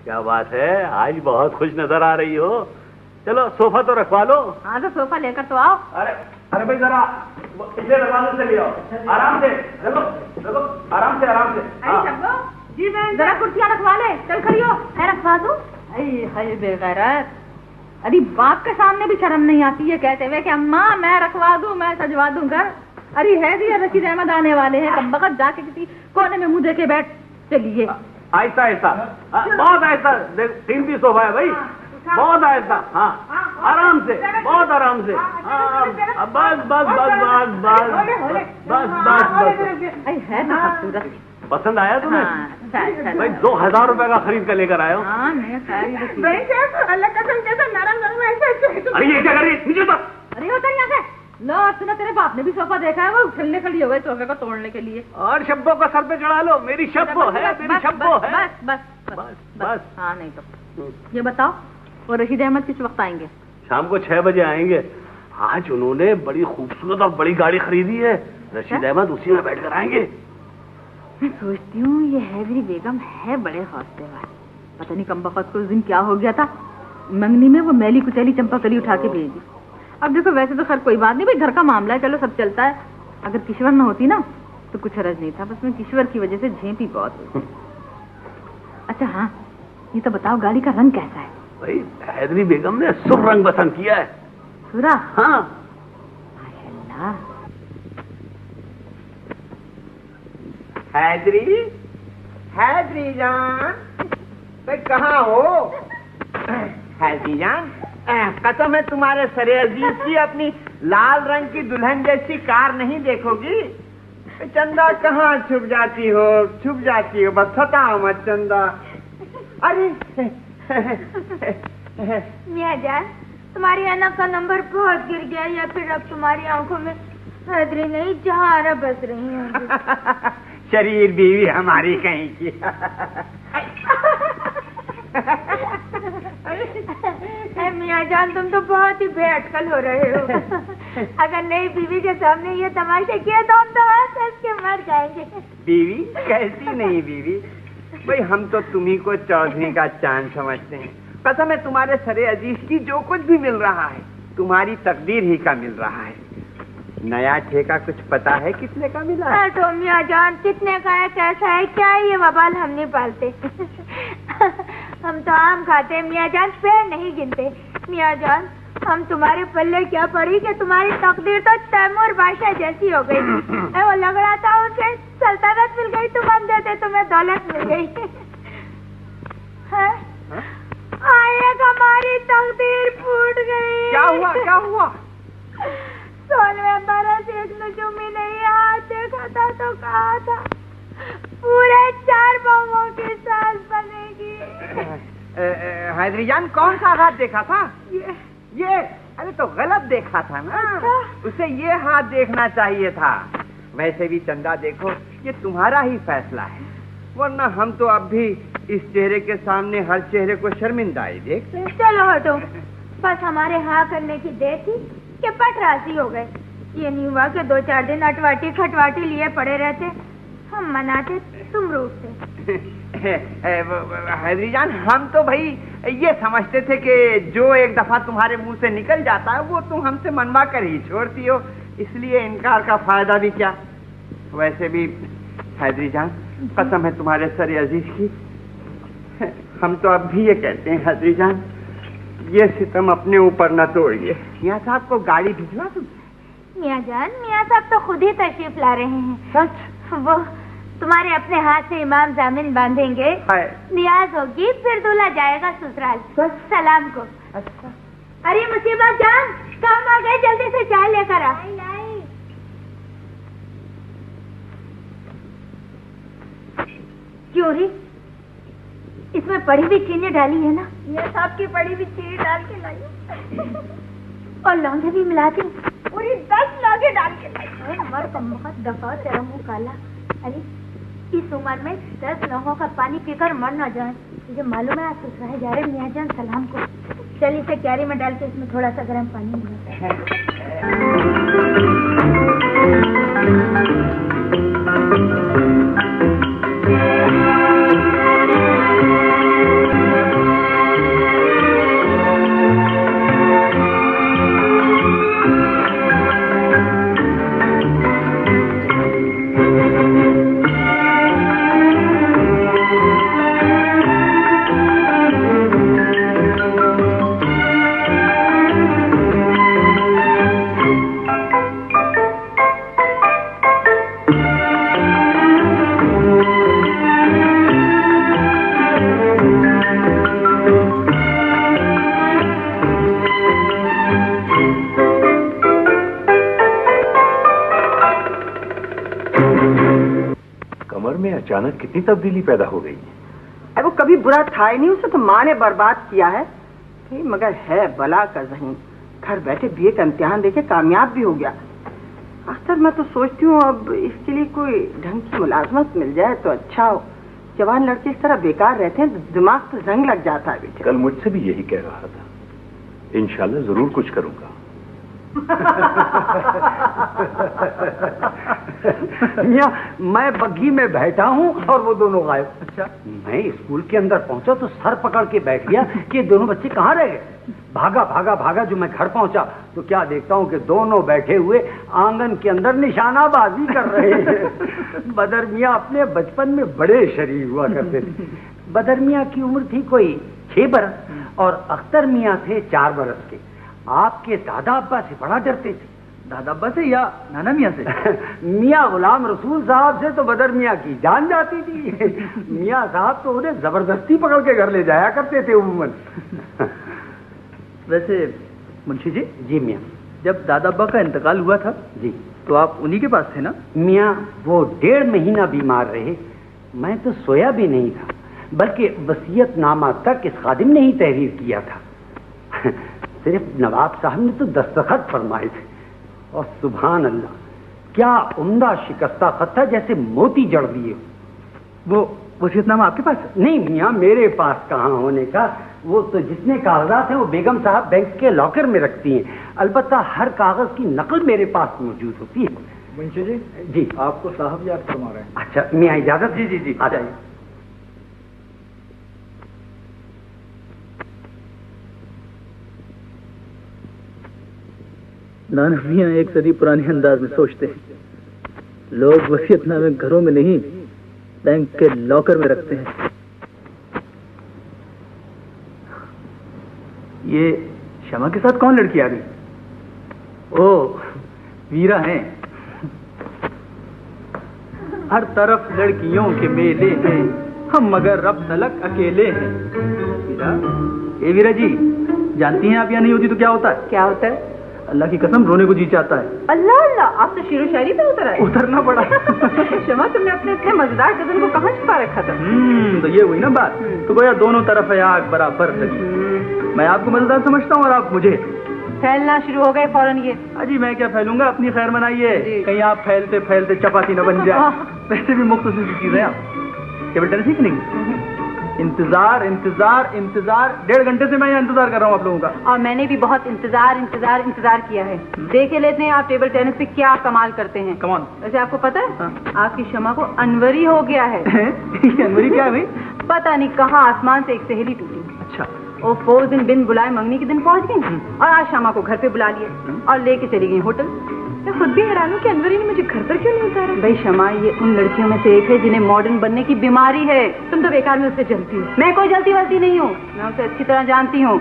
क्या बात है, आज बहुत खुश नजर आ रही हो। चलो सोफा तो रखवा लो। हाँ तो सोफा लेकर तो आओ। अरे अरे भाई जरा इसे दरवाजे से ले आओ, आराम से देखो देखो, आराम से आराम से। जी बहन जरा कुर्सियाँ रखवा ले, चल खड़ी हो। मैं रखवा दूँ? हाय बेगैरत, अरे बाप के सामने भी शर्म नहीं आती है कहते हुए कि अम्मा मैं रखवा दूँ, मैं सजवा दूँ घर। अरे है जी रशीद अहमद आने वाले हैं, कम वक्त जाके किसी कोने में मुँह देके बैठ चलिए। आहिस्ता आहिस्ता, बहुत आहिस्ता, कीमती सोफा है भाई, बहुत आहिस्ता। हाँ आराम से, बहुत आराम से। बस बस बस बस बस बस बस बस। है तो खूबसूरत, पसंद आया तुम्हें? भाई 2000 रुपए का खरीद कर लेकर आए हो। अल्लाह कसम कैसा नरम नरम ऐसे। अरे ये क्या कर रही है, नीचे उतर। अरे उतर यहाँ से। लो सुना, तेरे बाप ने भी सोफा देखा है, वो उछलने खड़ी हो गए सोफे को तोड़ने के लिए। और शब्बों का सर पे चढ़ा लो, मेरी शब्बो है, मेरी शब्बो है। बस बस बस बस। हाँ नहीं तो ये बताओ, वो रशीद अहमद किस वक्त आएंगे? शाम को 6 बजे आएंगे। आज उन्होंने बड़ी खूबसूरत और बड़ी गाड़ी खरीदी है, रशीद अहमद उसी में बैठ कर आएंगे। मैं सोचती हूँ ये हैदरी बेगम है बड़े हौसले वाली, पता नहीं कम वक्त को उस दिन क्या हो गया था, मंगनी में वो मैली कुचैली चंपा कली उठा के भेज दी। अब देखो वैसे तो खैर कोई बात नहीं भाई, घर का मामला है, चलो सब चलता है। अगर किश्वर न होती ना तो कुछ हर्ज नहीं था, बस मैं किश्वर की वजह से झेपी बहुत हुई। अच्छा हाँ ये तो बताओ गाड़ी का रंग कैसा है? भाई हैदरी बेगम ने सुर रंग पसंद किया है। सुरा? हाँ माशाल्लाह। हैदरी, हैदरी जान, भाई कहाँ हो? हैदरी जान, कसम है तुम्हारे सरे अजीज की अपनी लाल रंग की दुल्हन जैसी कार नहीं देखोगी? चंदा कहाँ छुप जाती हो, छुप जाती हो, बस सताओ मत चंदा। अरे मियाँ जान, तुम्हारी आंख का नंबर बहुत गिर गया, या फिर अब तुम्हारी आंखों में हैदरी नहीं जहारा बस रही है। शरीर बीवी हमारी कहीं की। मियाँ जान तुम तो बहुत ही बेअटकल हो रहे हो। अगर नई बीवी के सामने ये तमाशे किए तो हम तो हंस के मर जाएंगे। बीवी कैसी नहीं बीवी, भाई हम तो तुम्ही को चौधरी का चांद समझते हैं। कसम है तुम्हारे सरे अजीज की जो कुछ भी मिल रहा है तुम्हारी तकदीर ही का मिल रहा है। नया ठेका कुछ पता है कितने का मिला है? तो मियाँ जान कितने का है, कैसा है, क्या है, ये बवाल हम नहीं पालते। हम तो आम खाते मियाँ जान, पेड़ नहीं गिनते। मियाँ जान हम तुम्हारे पल्ले क्या पड़ी कि तुम्हारी तकदीर तो तैमूर बादशाह जैसी हो गई। वो लग रहा था उसे सल्तनत मिल गई, तुम हम देते तुम्हें दौलत मिल गई। आयक हमारी तकदीर फूट गई। क्या हुआ, क्या हुआ? 16वें बरस एक नजूमी नहीं हाथ देखा था तो कहा था पूरे 4 बहुओं की सास बनेगी। हैदरी जान कौन सा हाथ देखा था? ये अरे तो गलत देखा था ना। अच्छा? उसे ये हाथ देखना चाहिए था। वैसे भी चंदा देखो ये तुम्हारा ही फैसला है, वरना हम तो अब भी इस चेहरे के सामने हर चेहरे को शर्मिंदा ही देखते हैं। चलो हटो, बस हमारे हाँ करने की देर थी कि पट राजी हो गए। ये नहीं हुआ कि 2-4 दिन अटवाटी खटवाटी लिए पड़े रहते, हम मनाते तुम रूठते। हैदरी जान हम तो भाई ये समझते थे कि जो एक दफा तुम्हारे मुंह से निकल जाता है वो तुम हमसे मनवा कर ही छोड़ती हो, इसलिए इनकार का फायदा भी क्या। वैसे भी हैदरी जान कसम है तुम्हारे सर अजीज की, हम तो अब भी ये कहते हैं हैदरी जान ये सितम अपने ऊपर न तोड़िए। मियाँ साहब को गाड़ी भिजवा तुम। मियाँ जान मियाँ साहब तो खुद ही तशरीफ ला रहे हैं। सच? वो तुम्हारे अपने हाथ से इमाम जामिन बांधेंगे, नियाज होगी, फिर दूल्हा जाएगा ससुराल सलाम को। अच्छा। अरे मुसीबत जान काम आ गए, जल्दी से चाय लेकर आ। क्यों री, इसमें पड़ी हुई चीनी डाली है ना? ये साहब की पड़ी हुई चीनी डाल के लाई और लौंगे भी मिला दी, पूरी 10 लौंगे डाल के लाई। मर कमबख्त दफा तेरा मुंह काला। अरे इस उम्र में 10 लौंगों का पानी पीकर मर न जाए। मुझे मालूम है आप ससुराल जा रहे मियाँ जान सलाम को। चल इसे क्यारी में डाल के इसमें थोड़ा सा गर्म पानी मिला। अचानक कितनी तब्दीली पैदा हो गई? अरे वो कभी बुरा था ही नहीं, उसे तो माँ ने बर्बाद किया है। मगर है बला का ज़हीन, घर बैठे बीए का इम्तिहान देके कामयाब भी हो गया। अक्सर मैं तो सोचती हूँ अब इसके लिए कोई ढंग की मुलाजमत मिल जाए तो अच्छा हो। जवान लड़के इस तरह बेकार रहते हैं तो दिमाग तो जंग लग जाता है बेटे। कल मुझसे भी यही कह रहा था। इंशाल्लाह जरूर कुछ करूंगा। मियां, मैं बग्घी में बैठा हूँ और वो दोनों गायब। अच्छा, मैं स्कूल के अंदर पहुंचा तो सर पकड़ के बैठ गया कि दोनों बच्चे कहाँ रह गए। भागा भागा भागा जो मैं घर पहुंचा तो क्या देखता हूँ कि दोनों बैठे हुए आंगन के अंदर निशानाबाजी कर रहे हैं। बदर मियाँ अपने बचपन में बड़े शरीफ हुआ करते थे। बदर मियाँ की उम्र थी कोई 6 बरस और अख्तर मियाँ थे 4 बरस के। आपके दादा अब्बा से बड़ा डरते थे। दादा अब्बा से या नाना मियाँ से? मियाँ गुलाम रसूल साहब से तो बदर मियाँ की जान जाती थी। मियाँ साहब तो उन्हें जबरदस्ती पकड़ के घर ले जाया करते थे उम्मन। वैसे मुंशी जी। जी मियाँ। जब दादा अब्बा का इंतकाल हुआ था जी तो आप उन्हीं के पास थे ना? मियाँ वो 1.5 महीना बीमार रहे। मैं तो सोया भी नहीं था, बल्कि वसीयतनामा तक इस खादिम ने ही तहरीर किया था। सिर्फ नवाब साहब ने तो दस्तखत फरमाए थे। और सुभान अल्लाह, क्या उम्दा शिकस्ता खत था, जैसे मोती जड़ दिए। वो वसीयतनामा आपके पास है? नहीं मियाँ, मेरे पास कहाँ होने का। वो तो जितने कागजात हैं वो बेगम साहब बैंक के लॉकर में रखती हैं। अलबत्ता हर कागज की नकल मेरे पास मौजूद होती है। मुंशी जी। जी आपको साहब याद फरमा रहे हैं। अच्छा मियाँ इजाजत। जी जी जी, आ जाइए। नाना मियाँ एक सदी पुराने अंदाज में सोचते हैं। लोग वसीयतनामे घरों में नहीं, बैंक के लॉकर में रखते हैं। ये शमा के साथ कौन लड़की आ गई? ओ, वीरा हैं। हर तरफ लड़कियों के मेले हैं, हम मगर रब तलक अकेले हैं। वीरा, ए वीरा जी, जानती हैं आप यहाँ नहीं होती तो क्या होता है? क्या होता है? अल्लाह की कसम रोने को जी चाहता है। अल्लाह अल्लाह, आप तो शेरो शायरी पे उतर आए। उतरना पड़ा। शमा, तुमने अपने इतने मजेदार कदम को कहाँ छुपा रखा था? तो ये हुई ना बात। तो गोया दोनों तरफ है आग बराबर लगी। मैं आपको मजेदार समझता हूँ और आप मुझे। फैलना शुरू हो गए फौरन ये। अजी मैं क्या फैलूंगा, अपनी खैर मनाइए, कहीं आप फैलते फैलते चपाती न बन जाए। वैसे भी मुख्तसर सी चीजें आप टेबल टेनिस सीख नहीं। इंतजार इंतजार इंतजार, 1.5 घंटे से मैं यहाँ इंतजार कर रहा हूँ आप लोगों का। और मैंने भी बहुत इंतजार किया है। देखे लेते हैं आप टेबल टेनिस पे क्या कमाल करते हैं। कमान। वैसे आपको पता है आपकी शमा को अनवरी हो गया है। अनवरी क्या हुई? पता नहीं कहाँ आसमान से एक सहेली टूटी। अच्छा। और 4 दिन बिन बुलाए मंगनी के दिन पहुंच गई और आज शमा को घर पे बुला लिया और लेके चली गई होटल। मैं खुद भी हैरान हूँ कि अनवरी ने मुझे घर पर क्यों नहीं उतारा। भाई शमा ये उन लड़कियों में से एक है जिन्हें मॉडर्न बनने की बीमारी है। तुम तो बेकार में उससे जलती हो। मैं कोई जलती वलती नहीं हूँ, मैं उसे अच्छी तरह जानती हूँ।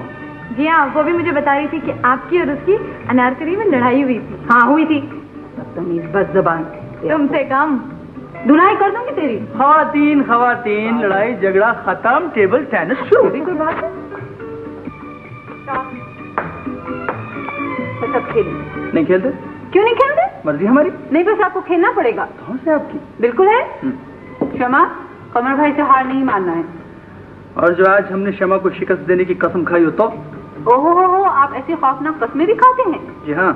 जी हाँ, वो भी मुझे बता रही थी कि आपकी और उसकी अनारकली में लड़ाई हुई थी। हाँ हुई थी। बदतमीज बदज़बान, तुमसे कम धुलाई कर दूंगी तेरी। खवातीन लड़ाई झगड़ा खत्म, टेबल टेनिस शुरू। भी कोई बात है? सब खेल नहीं खेलते? क्यों नहीं खेलते? मर्जी हमारी। नहीं, बस आपको खेलना पड़ेगा। कौन से आपकी? बिल्कुल है। शमा, कमर भाई से हार नहीं मानना है। और जो आज हमने शमा को शिकस्त देने की कसम खाई हो तो? ओहो, आप ऐसी खौफनाक कस्में भी खाते हैं? जी हाँ,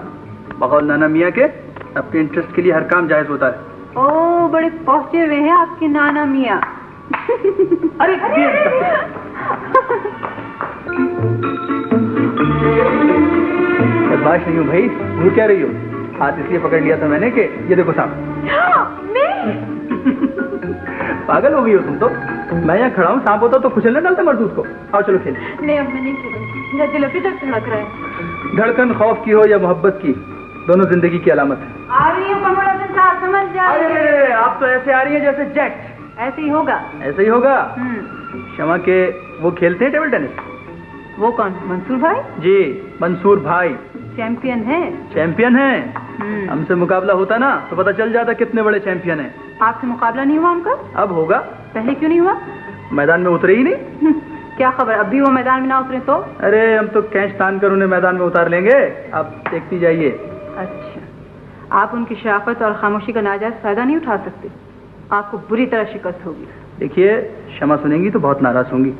बकौल नाना मियाँ के अपने इंटरेस्ट के लिए हर काम जायज होता है। ओह, बड़े पहुंचे हुए हैं आपके नाना मियाँ। अरे बदमाश नहीं हूँ भाई, वो क्या रही हो? हाथ इसलिए पकड़ लिया था मैंने कि ये देखो साहब। पागल हो गई हो तुम तो। मैं यहाँ खड़ा हूँ, सांप होता तो कुचलने डालते मरदूत को। आओ चलो खेलें। नहीं, अब मैं नहीं खेलूंगी। मेरा दिल अभी तक धड़क रहा है। धड़कन खौफ की हो या मोहब्बत की, दोनों जिंदगी की अलामत है। आ रही हूँ कमल साहब, समझ जाइए। आप तो ऐसे आ रही है जैसे जेट। ऐसे ही होगा। ऐसे ही होगा। शमा के वो खेलते हैं टेबल टेनिस। वो कौन? मंसूर भाई? जी, मंसूर भाई चैंपियन है। चैंपियन है। हमसे मुकाबला होता ना तो पता चल जाता कितने बड़े चैंपियन हैं। आपसे मुकाबला नहीं हुआ उनका? अब होगा। पहले क्यों नहीं हुआ? मैदान में उतरे ही नहीं। क्या खबर, अब भी वो मैदान में ना उतरे तो? अरे हम तो कैच तान कर उन्हें मैदान में उतार लेंगे, आप देखती जाइए। अच्छा, आप उनकी शराफत और खामोशी का नाजायज फायदा नहीं उठा सकते? आपको बुरी तरह शिकस्त होगी। देखिए, क्षमा सुनेंगी तो बहुत नाराज होंगी।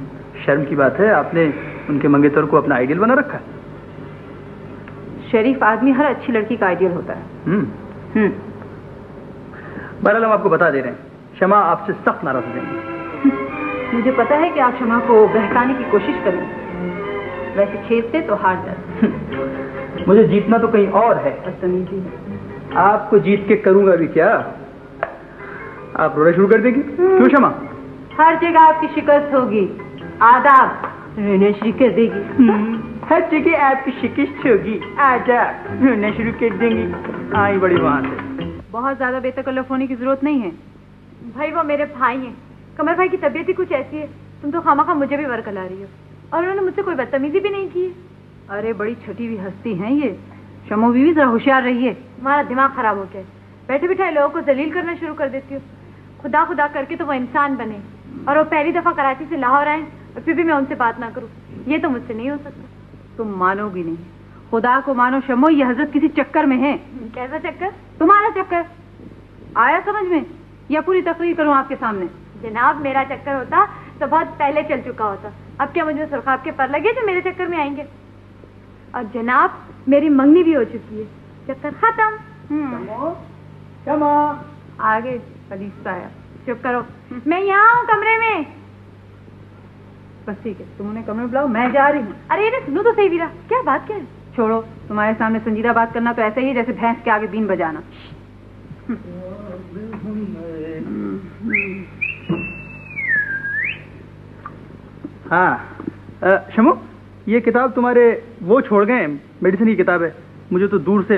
शर्म की बात है, आपने उनके मंगेतर को अपना आइडियल बना रखा है। शरीफ आदमी हर अच्छी लड़की का आइडियल होता है। बहरहाल हम आपको बता दे रहे हैं, क्षमा आपसे सख्त नाराज हो जाएंगी। मुझे पता है कि आप क्षमा को बहकाने की कोशिश करेंगे, वैसे खेलते तो हार जाते। मुझे जीतना तो कहीं और है। बदतमीजी है। आपको जीत के करूंगा भी क्या? आप रोना शुरू कर देंगी? क्यों क्षमा? हर जगह आपकी शिकस्त होगी। आदाब रोना शुरू कर देगी। हर जगह आपकी शिकस्त होगी। आदाब रोना शुरू कर देंगी। आई बड़ी बात है। बहुत ज्यादा बेतकल्लफ होने की जरूरत नहीं है। भाई वो मेरे भाई हैं। कमर भाई की तबीयत ही कुछ ऐसी है, तुम तो खामखा मुझे भी वरकला रही हो। और उन्होंने मुझसे कोई बदतमीजी भी नहीं की। अरे बड़ी छटी हुई हस्ती हैं ये। शमो बीवी जरा होशियार रहिए। हमारा दिमाग खराब हो गया। बैठे बिठाए लोगों को जलील करना शुरू कर देती हो। खुदा खुदा करके तो वो इंसान बने और वो पहली दफा कराची से लाहौर आए और फिर भी मैं उनसे बात ना करूं, ये तो मुझसे नहीं हो सकता। तुम मानोगी नहीं। खुदा को मानो शमो, ये हजरत किसी चक्कर में है। कैसा चक्कर? तुम्हारा चक्कर आया समझ में, या पूरी तकरीर करूं आपके सामने? जनाब मेरा चक्कर होता तो बहुत पहले चल चुका होता। अब क्या मुझे सुरखाब के पर लगे जो मेरे चक्कर में आएंगे? और जनाब मेरी मंगनी भी हो चुकी है, चक्कर खत्म। क्षमा आगे फलीसा आया। चुप करो, मैं यहाँ हूँ कमरे में। बस ठीक है, तुम उन्हें कमरे में बुलाओ, मैं जा रही हूँ। अरे ये सुनो तो सही वीरा, क्या बात क्या है? छोड़ो, तुम्हारे सामने संजीदा बात करना तो ऐसा ही है जैसे भैंस के आगे बीन बजाना। हाँ शमो, ये किताब तुम्हारे वो छोड़ गए, मेडिसिन की किताब है। मुझे तो दूर से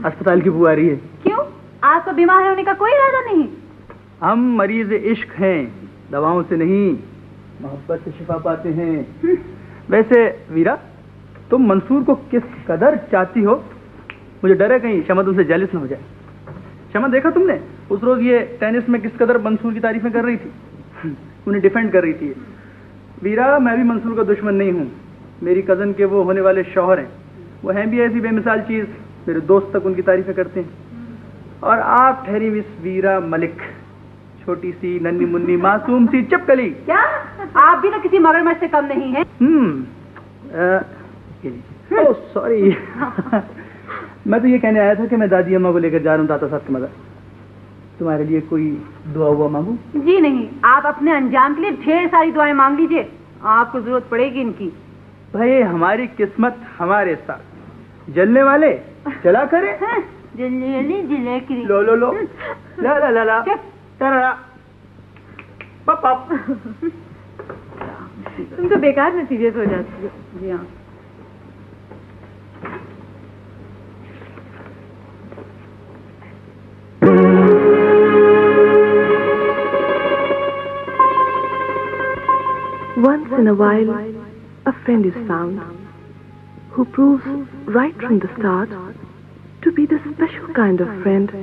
अस्पताल की बू आ रही है। क्यों? आपको बीमार होने का कोई इरादा नहीं? हम मरीज इश्क हैं, दवाओं से नहीं, मोहब्बत से शिफा पाते हैं। वैसे वीरा, तुम मंसूर को किस कदर चाहती हो? मुझे डर है कहीं शमा तुमसे जेलस न हो जाए। शमा, देखा तुमने उस रोज ये टेनिस में किस कदर मंसूर की तारीफें कर रही थी, उन्हें डिफेंड कर रही थी। वीरा, मैं भी मंसूर का दुश्मन नहीं हूँ। मेरी कजन के वो होने वाले शौहर हैं, वो हैं भी ऐसी बेमिसाल चीज, मेरे दोस्त तक उनकी तारीफें करते हैं। और आप ठहरी मिस वीरा मलिक, छोटी सी नन्ही मुन्नी मासूम सी चपकली। क्या आप भी ना किसी मगरमच्छ से कम नहीं हैं? Oh sorry. मैं तो ये कहने आया था कि मैं दादी अम्मा को लेकर जा रहा हूँ दाता साहब के मगर। तुम्हारे लिए कोई दुआ हुआ मांगू? जी नहीं, आप अपने अंजाम के लिए ढेर सारी दुआएं मांग लीजिए, आपको जरूरत पड़ेगी इनकी। भाई हमारी किस्मत हमारे साथ, जलने वाले जला करे। जलने वाले जला करे। लो लो लो, ला ला ला ला, टरा पप पप। तुम तो बेकार में सीरियस हो जाती हो। जी हाँ। Once in a while, a friend is found who proves right from the start to be the special kind of friend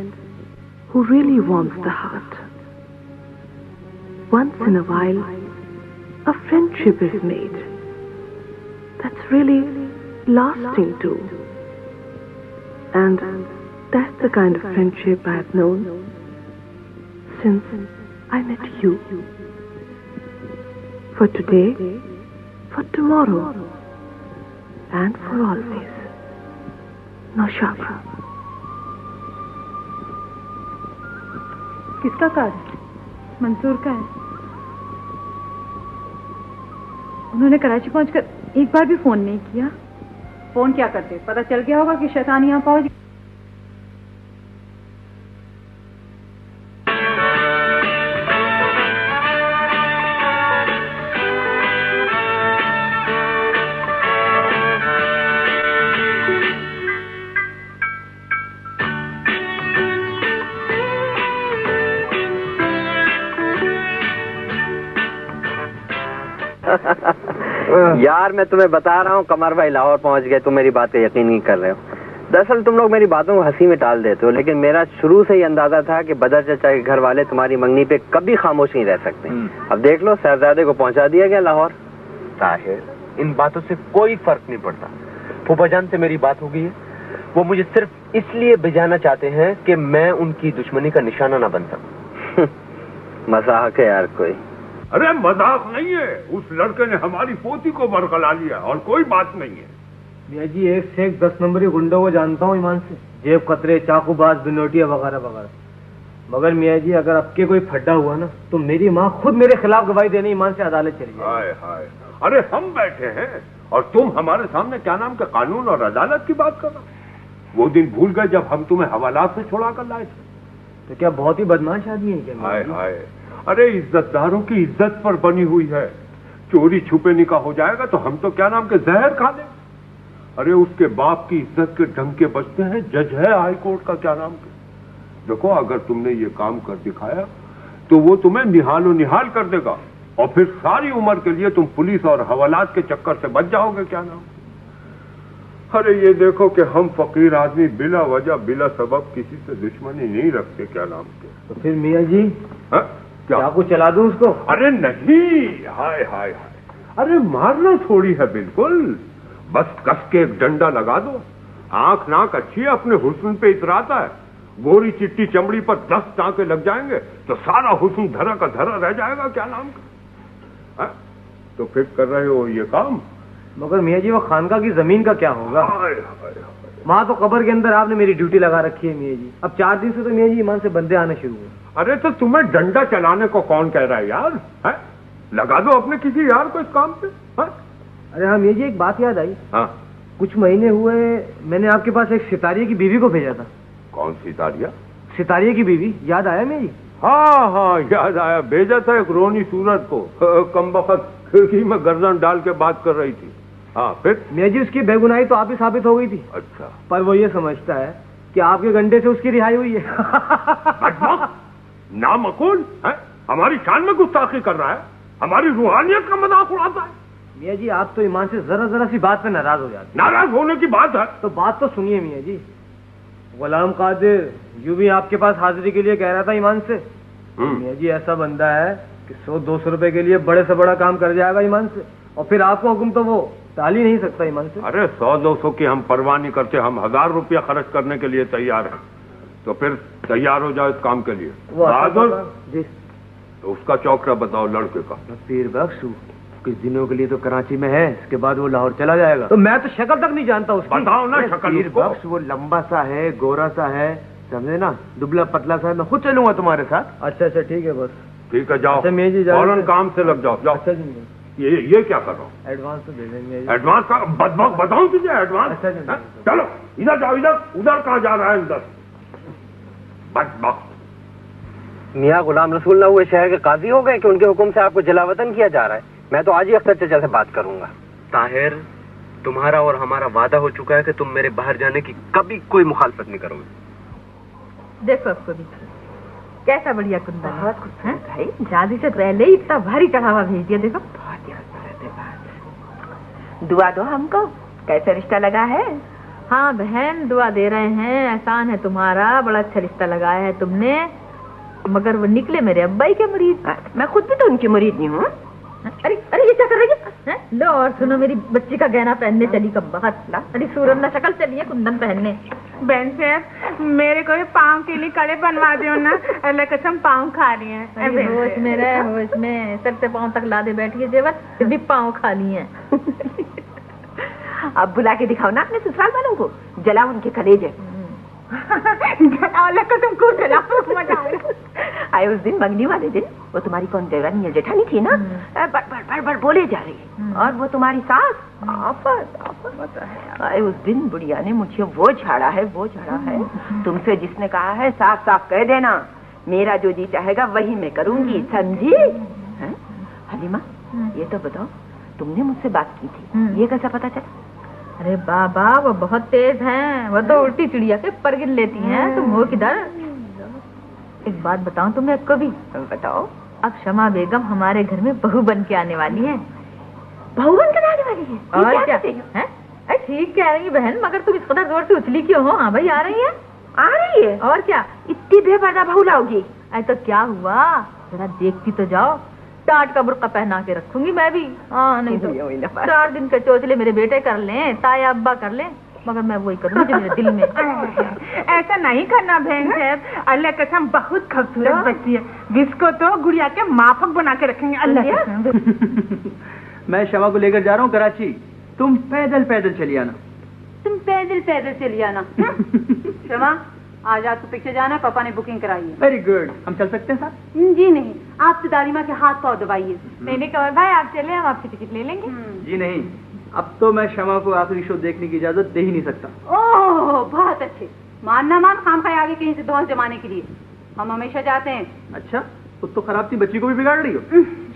who really warms the heart. Once in a while, a friendship is made that's really lasting too. And that's the kind of friendship I've known since I met you. For today, for tomorrow, and for always. Naushaba. किसका card? Mansoor का है। उन्होंने कराची पहुंचकर एक बार भी phone नहीं किया। Phone क्या करते? पता चल गया होगा कि शैतान यहाँ पहुंच। यार मैं तुम्हें बता रहा हूँ, कमर भाई लाहौर पहुंच गए, तुम मेरी बातें यकीन नहीं कर रहे हो। दरअसल तुम लोग मेरी बातों को हंसी में टाल देते हो, लेकिन मेरा शुरू से ही अंदाजा था कि बदर चचा के घर वाले तुम्हारी मंगनी पे कभी खामोश नहीं रह सकते। अब देख लो, शहजादे को पहुंचा दिया गया लाहौर। ताहिर, इन बातों से कोई फर्क नहीं पड़ता। फूफाजान से मेरी बात हो गई है, वो मुझे सिर्फ इसलिए भिजाना चाहते हैं कि मैं उनकी दुश्मनी का निशाना ना बन सकूं। मजाक है यार कोई। अरे मजाक नहीं है, उस लड़के ने हमारी पोती को बरकला लिया और कोई बात नहीं है। मियाँ जी 1 से 1 10 नंबरी गुंडों को जानता हूँ ईमान से, जेब कतरे, चाकूबाज, बिनोटिया वगैरह वगैरह। मगर मियाँ जी अगर अब के कोई फड्डा हुआ ना तो मेरी माँ खुद मेरे खिलाफ गवाही देने ईमान से अदालत चली जाए। हाय हाय, अरे हम बैठे हैं और तुम हमारे सामने क्या नाम के कानून और अदालत की बात कर रहे हो। वो दिन भूल गए जब हम तुम्हें हवालात से छुड़ा कर लाए थे। तो क्या बहुत ही बदमाश आदमी है क्या? हाय हाय, अरे इज्जतदारों की इज्जत पर बनी हुई है। चोरी छुपे निकाह हो जाएगा तो हम तो क्या नाम के जहर खा लें। अरे उसके बाप की इज्जत के डंके बजते हैं, जज है हाई कोर्ट का क्या नाम के। देखो अगर तुमने ये काम कर दिखाया तो वो तुम्हें निहालो निहाल कर देगा और फिर सारी उम्र के लिए तुम पुलिस और हवालात के चक्कर से बच जाओगे क्या नाम। अरे ये देखो कि हम फकीर आदमी बिला वजह बिला सबब किसी से दुश्मनी नहीं रखते क्या नाम के। तो फिर मियाँ जी क्या चाकू चला दूं उसको? अरे नहीं, हाय हाय हाय, अरे मारना थोड़ी है, बिल्कुल बस कस के एक डंडा लगा दो। आंख नाक अच्छी है, अपने हुस्न पे इतराता है। गोरी चिट्टी चमड़ी पर 10 टांके लग जाएंगे तो सारा हुस्न धरा का धरा रह जाएगा क्या नाम का। तो फिर कर रहे हो ये काम। मगर मियाँ जी वो खानका की जमीन का क्या होगा? वहाँ तो कब्र के अंदर आपने मेरी ड्यूटी लगा रखी है मियाँ जी। अब 4 दिन से तो मियाँ जी ईमान से बंदे आने शुरू हुए। अरे तो तुम्हें डंडा चलाने को कौन कह रहा है यार? है? लगा दो अपने किसी यार को इस काम पे। अरे हाँ मियाँ जी एक बात याद आई। हाँ कुछ महीने हुए मैंने आपके पास एक सितारिये की बीवी को भेजा था। कौन सितारिया? सितारिये की बीवी, याद आया मियाँ जी? हाँ हाँ याद आया, भेजा था एक रोनी सूरत को। कमबख्त खिड़की में गर्दन डाल के बात कर रही थी। हाँ फिर? मियाँ जी उसकी बेगुनाही तो आप ही साबित हो गई थी। अच्छा, पर वो ये समझता है कि आपके गंडे से उसकी रिहाई हुई है। नामकूल है, हमारी शान में गुस्ताखी कर रहा है, हमारी रूहानियत का मजाक उड़ाता है। मियाँ जी आप तो ईमान से जरा सी बात पे नाराज हो जाते। नाराज होने की बात है तो बात तो सुनिए मियाँ जी। गुलाम कादिर यूं भी आपके पास हाजिरी के लिए कह रहा था ईमान से। मियाँ जी ऐसा बंदा है कि 100-200 रुपए के लिए बड़े से बड़ा काम कर जाएगा ईमान से, और फिर आपको हुक्म तो वो टाल ही नहीं सकता ईमान से। अरे 100-200 की हम परवाह नहीं करते, हम 1000 रुपया खर्च करने के लिए तैयार हैं। तो फिर तैयार हो जाओ इस काम के लिए। जी तो उसका चौकड़ा बताओ लड़के का। पीर बख्श कुछ दिनों के लिए तो कराची में है, इसके बाद वो लाहौर चला जाएगा। तो मैं तो शक्ल तक नहीं जानता उसकी। बताओ ना शक्ल। पीर बख्श वो लंबा सा है, गोरा सा है, समझे ना, दुबला पतला सा है। मैं खुद चलूंगा तुम्हारे साथ। अच्छा ठीक है बस। ठीक है जाओ, फौरन काम से लग जाओ। जाओ। अच्छा जी। ये क्या कर रहा हूँ? एडवांस तो दे देंगे। एडवांस का बताऊं तुझे एडवांस? अच्छा चलो इधर जाओ, उधर कहाँ जा रहा है? इधर मियाँ गुलाम रसूल हुए शहर के काजी हो गए कि उनके हुक्म से आपको जलावतन किया जा रहा है। मैं तो आज ही अख्तर चाचा से बात करूंगा। ताहिर तुम्हारा और हमारा वादा हो चुका है कि तुम मेरे बाहर जाने की कभी कोई मुखालफत नहीं करोगे। देखो आपको भी कैसा बढ़िया कुंदन है भाई। शादी से पहले ही इतना भारी चढ़ावा भेज दिया। देखो दुआ दो हमको, कैसा रिश्ता लगा है? हाँ बहन दुआ दे रहे हैं, एहसान है तुम्हारा, बड़ा अच्छा रिश्ता लगाया है तुमने। मगर वो निकले मेरे अब्बाई के मुरीद। मैं खुद भी तो उनकी मुरीद नहीं हूँ। अरे ये क्या कर रही है? लो और सुनो, मेरी बच्ची का गहना पहनने चली कब बहुत। अरे सूरत ना शक्ल चली है कुंदन पहनने। बहन से मेरे को पाँव के लिए कड़े बनवा दो ना, अल्लाह कसम पाँव खा रही है। होश में रहे, होश में। सर से पाँव तक लादे बैठी है जेवर, फिर भी पाँव खा ली है। अब बुला के दिखाओ ना अपने ससुराल वालों को, जलाओ उनके कलेजे। अल्लाह कसम को जलाओ, मजा आए। उस दिन मंगनी वाले दिन वो तुम्हारी कौन देवरानी या जेठानी थी ना, बड़ बोले जा रही है, और वो तुम्हारी सास आफत आए। उस दिन बुढ़िया ने मुझे वो झाड़ा है तुमसे जिसने कहा है साफ साफ कह देना मेरा जो जी चाहेगा वही मैं करूंगी, समझी? हलीमा ये तो बताओ, तुमने मुझसे बात की थी, ये कैसा पता चला? अरे बाबा वो बहुत तेज हैं, वो तो उल्टी चिड़िया के पर गिन लेती हैं। तुम हो किधर? एक बात बताऊं तुम्हें को भी? बताओ। अब शमा बेगम हमारे घर में बहू बन के आने वाली है। बहू बन के आने वाली है? और क्या है? ठीक कह रही बहन, मगर तुम इस कदर जोर से उछली क्यों हो? हाँ भाई आ रही है। और क्या इतनी बेपर्दा बहू लाओगी? तो क्या हुआ, जरा देखती तो जाओ। टाट का बुर्का पहना के रखूंगी मैं भी। हाँ नहीं तो 4 दिन के चोचले मेरे बेटे कर लें, ताया अब्बा कर लें। मगर मैं वही करूँगी जो मेरे दिल में। ऐसा नहीं करना बहन साहब, अल्लाह कसम बहुत खूबसूरत बच्ची है, जिसको तो गुड़िया के माफक बना के रखेंगे अल्लाह कसम। मैं शमा को लेकर जा रहा हूँ कराची, तुम पैदल पैदल चली आना। तुम पैदल पैदल चली आना। शमा आज आपको पिक्चर जाना है, पापा ने बुकिंग कराई है। वेरी गुड, हम चल सकते हैं साथ? जी नहीं, आप तो दादी के हाथ पाँव दबाइए। नहीं कमर भाई आप चले, हम आपकी टिकट ले लेंगे। जी नहीं, अब तो मैं शमा को आखिरी शो देखने की इजाजत दे ही नहीं सकता। ओह बहुत अच्छे, मान ना मान खाम खाए आगे कहीं से धौस जमाने के लिए, हम हमेशा जाते हैं। अच्छा खुद तो खराब थी, बच्ची को भी बिगाड़ रही हो।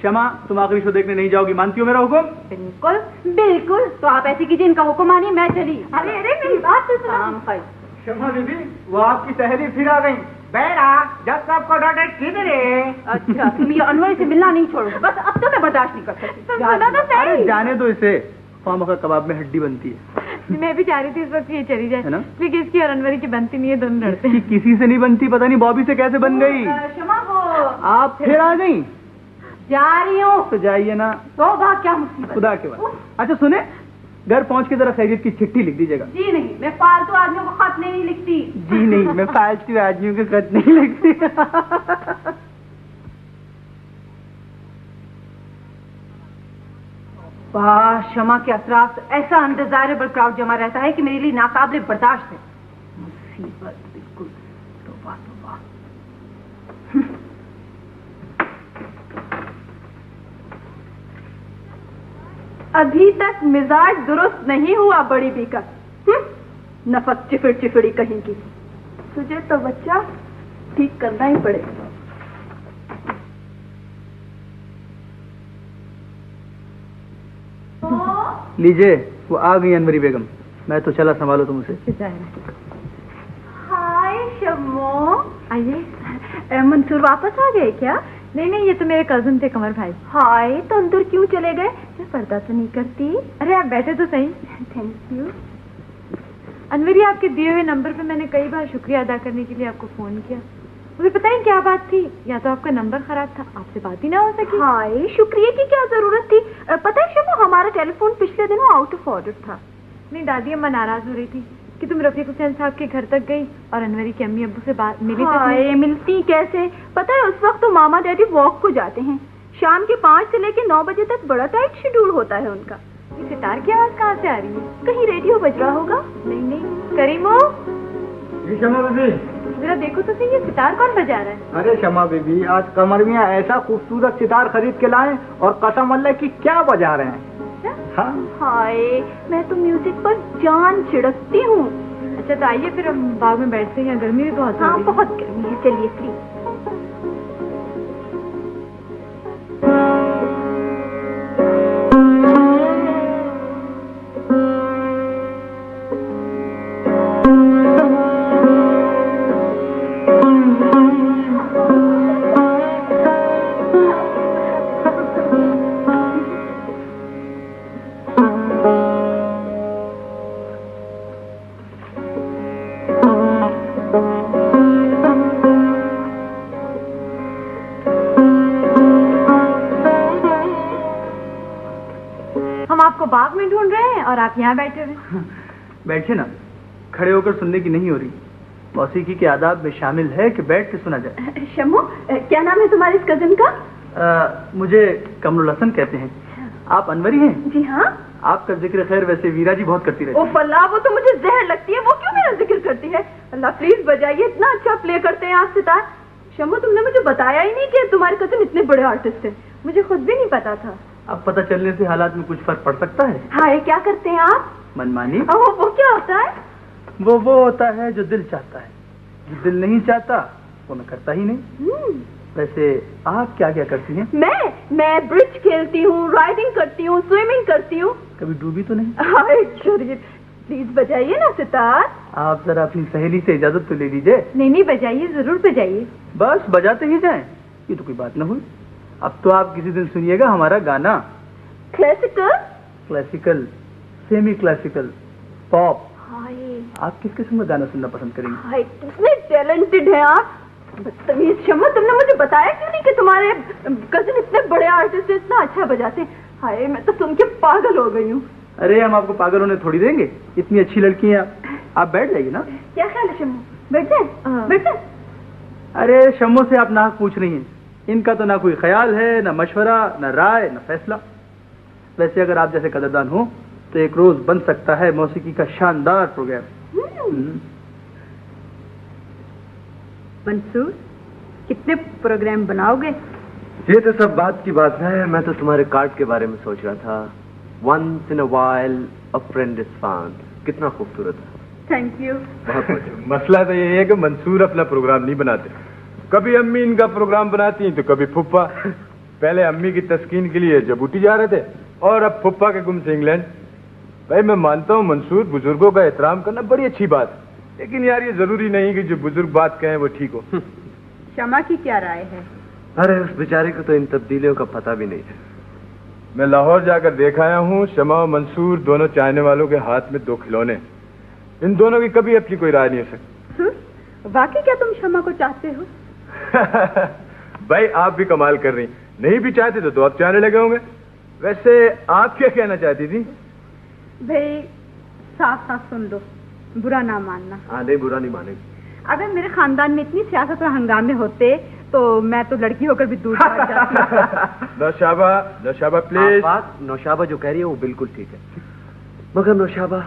शमा तुम आखिरी शो देखने नहीं जाओगी, मानती हो मेरा हुक्म? बिल्कुल बिल्कुल, तो आप ऐसे कीजिए, इनका हुक्म मानिए, मैं चली। अरे अरे मेरी बात तो सुनो। शमा दीदी वो आपकी सहेली फिर आ गई। बेरा जब सबको डॉक्टर किधर है? अच्छा तुम ये अनवर से मिलना नहीं छोड़ो, बस अब तो मैं बर्दाश्त नहीं कर सकती। अरे जाने दो इसे, खामखा कबाब में हड्डी बनती है। मैं भी चाह रही थी इस वक्त ये चली जाए, लेकिन इसकी और अनवरी की बनती नहीं है, दोनों लड़ते हैं। किसी से नहीं बनती, पता नहीं बॉबी से कैसे बन गई। शमा वो आप फिर आ गई? जा रही हूँ। तो जाइए ना। तो क्या मुसीबत, खुदा के बाद। अच्छा सुने, घर पहुंच के जरा खैरियत की चिट्ठी लिख दीजिएगा। जी नहीं, मैं फालतू आदमियों को खत नहीं लिखती। जी नहीं, मैं फालतू आदमियों के खत नहीं लिखती। वाह, शमा के असराफ ऐसा अनडिजायरेबल क्राउड जमा रहता है कि मेरे लिए नाकाबिले बर्दाश्त है। मुसीबत बिल्कुल। तौबा तौबा। अभी तक मिजाज दुरुस्त नहीं हुआ बड़ी बीकर। नफस चिफिड़ चिफिड़ी कहेंगी। तुझे तो बच्चा ठीक करना ही पड़ेगा। लीजिए वो आ गई अनवरी बेगम, मैं तो चला, संभालो तुम उसे। हाय शम्मो, आइए। मंसूर वापस आ गए क्या? नहीं ये तो मेरे कजिन थे कमर भाई। हाय तो अंदर क्यों चले गए? मैं पर्दा तो नहीं करती। अरे आप बैठे तो सही। Thank you. अनवरी आपके दिए हुए नंबर पे मैंने कई बार शुक्रिया अदा करने के लिए आपको फोन किया, मुझे पता नहीं क्या बात थी, या तो आपका नंबर खराब था, आपसे बात ही ना हो सकी। हाय शुक्रिया की क्या जरूरत थी? पता है शम्मो, हमारा टेलीफोन पिछले दिनों आउट ऑफ ऑर्डर था। नहीं दादी अम्मा नाराज हो रही थी कि तुम रफीक हुसैन साहब के घर तक गई और अनवरी के अम्मी अब्बू से बात मिली। हाय मिलती कैसे? पता है उस वक्त तो मामा डैडी वॉक को जाते हैं, शाम के 5 से लेके 9 बजे तक बड़ा टाइट शेड्यूल होता है उनका। ये सितार की आवाज कहाँ से आ रही है? कहीं रेडियो बज रहा होगा। नहीं करीमो, शमा बीबी जरा देखो तो सही, ये सितार कौन बजा रहा है? अरे शमा बीबी, आज कमर मियाँ ऐसा खूबसूरत सितार खरीद के लाए और कसम अल्लाह की क्या बजा रहे हैं। हाँ? हाय मैं तो म्यूजिक पर जान छिड़कती हूँ। अच्छा तो आइए फिर हम बाग में बैठते हैं, गर्मी भी बहुत हाँ बहुत गर्मी है, चलिए प्लीज। बाग में ढूंढ रहे हैं और आप यहाँ बैठे हुए। बैठे ना, खड़े होकर सुनने की नहीं हो रही। मौसीकी के आदाब में शामिल है कि बैठ के सुना जाए। शम्मो, क्या नाम है तुम्हारे इस कजिन का? मुझे कमरुल हसन कहते हैं। आप अनवरी हैं? जी हाँ। आपका जिक्र खैर वैसे वीरा जी बहुत करती रहती है। ओह अल्लाह, वो तो मुझे जहर लगती है, वो क्यों मेरा जिक्र करती है? अल्लाह प्लीज बजाइए, इतना अच्छा प्ले करते हैं आप सितार। शम्मो तुमने मुझे बताया ही नहीं कि तुम्हारे कजिन इतने बड़े आर्टिस्ट हैं। मुझे खुद भी नहीं पता था। अब पता चलने से हालात में कुछ फर्क पड़ सकता है। हाय क्या करते हैं आप? मनमानी। वो क्या होता है? वो होता है जो दिल चाहता है, जो दिल नहीं चाहता वो मैं करता ही नहीं। वैसे आप क्या क्या करती हैं? मैं ब्रिज खेलती हूँ, राइडिंग करती हूँ, स्विमिंग करती हूँ। कभी डूबी तो नहीं? हाय प्लीज बजाइए ना सितार। आप जरा अपनी सहेली से इजाजत तो ले लीजिए। नहीं बजाइए, जरूर बजाइए। बस बजाते ही जाएं, ये तो कोई बात न हुई। अब तो आप किसी दिन सुनिएगा हमारा गाना। Classical, semi classical, pop. आप किस किस्म का गाना सुनना पसंद करेंगे? हाय कितने टैलेंटेड हैं आप। बदतमीज शम्मा, तुमने मुझे बताया क्यों नहीं कि तुम्हारे कजिन इतने बड़े आर्टिस्ट इतना अच्छा बजाते हैं? हाय मैं तो सुन के पागल हो गई हूँ। अरे हम आपको पागल होने थोड़ी देंगे, इतनी अच्छी लड़की हैं आप बैठ जाइए ना। क्या ख्याल है शम्मू, बैठ जाए बैठ जाए। अरे शम्मू से आप नाक पूछ रही हैं, इनका तो ना कोई ख्याल है, ना मशवरा, ना राय, ना फैसला। वैसे अगर आप जैसे कदरदान हो तो एक रोज बन सकता है मौसीकी का शानदार प्रोग्राम। मंसूर, कितने प्रोग्राम बनाओगे? ये तो सब बात की बात है, मैं तो तुम्हारे कार्ड के बारे में सोच रहा था। Once in a while a friend is found। कितना खूबसूरत है। Thank you. मसला तो ये है कि मंसूर अपना प्रोग्राम नहीं बनाते, कभी अम्मी इनका प्रोग्राम बनाती हैं तो कभी फुप्पा। पहले अम्मी की तस्कीन के लिए जबूती जा रहे थे और अब फुप्पा के गुम से इंग्लैंड। भाई मैं मानता हूँ मंसूर, बुजुर्गों का एहतराम करना बड़ी अच्छी बात है, लेकिन यार ये जरूरी नहीं कि जो बुजुर्ग बात कहें वो ठीक हो। शमा की क्या राय है? अरे उस बेचारे को तो इन तब्दीलियों का पता भी नहीं है। मैं लाहौर जाकर देख आया हूँ, शमा और मंसूर दोनों चाहने वालों के हाथ में दो खिलौने, इन दोनों की कभी अपनी कोई राय नहीं हो सकती। वाकई क्या तुम शमा को चाहते हो? भाई आप भी कमाल कर रही, नहीं भी चाहते तो आप चाहने लगे होंगे। वैसे आप क्या कहना चाहती थी? भाई साफ साफ सुन लो, बुरा ना मानना। हाँ नहीं, बुरा नहीं मानेंगे। अगर मेरे खानदान में इतनी सियासत और हंगामे होते तो मैं तो लड़की होकर भी दूर भाग जाती। नौशाबा प्लीज। नौशाबा जो कह रही है वो बिल्कुल ठीक है, मगर नौशाबा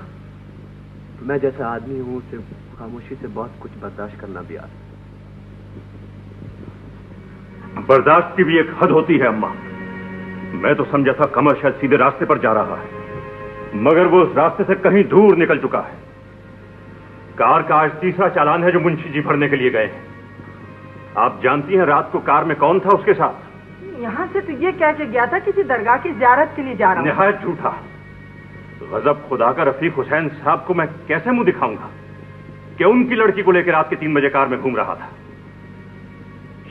मैं जैसा आदमी हूँ उसे खामोशी से बहुत कुछ बर्दाश्त करना भी आता। बर्दाश्त की भी एक हद होती है अम्मा। मैं तो समझा था कमर शायद सीधे रास्ते पर जा रहा है, मगर वो उस रास्ते से कहीं दूर निकल चुका है। कार का आज तीसरा चालान है जो मुंशी जी भरने के लिए गए हैं। आप जानती हैं रात को कार में कौन था उसके साथ? यहाँ से तो ये कह के गया था किसी दरगाह की ज़ियारत के लिए जा रहा हूँ। निहायत झूठा। गजब खुदा का रफीक हुसैन साहब को मैं कैसे मुंह दिखाऊंगा कि उनकी लड़की को लेकर रात के 3 बजे कार में घूम रहा था।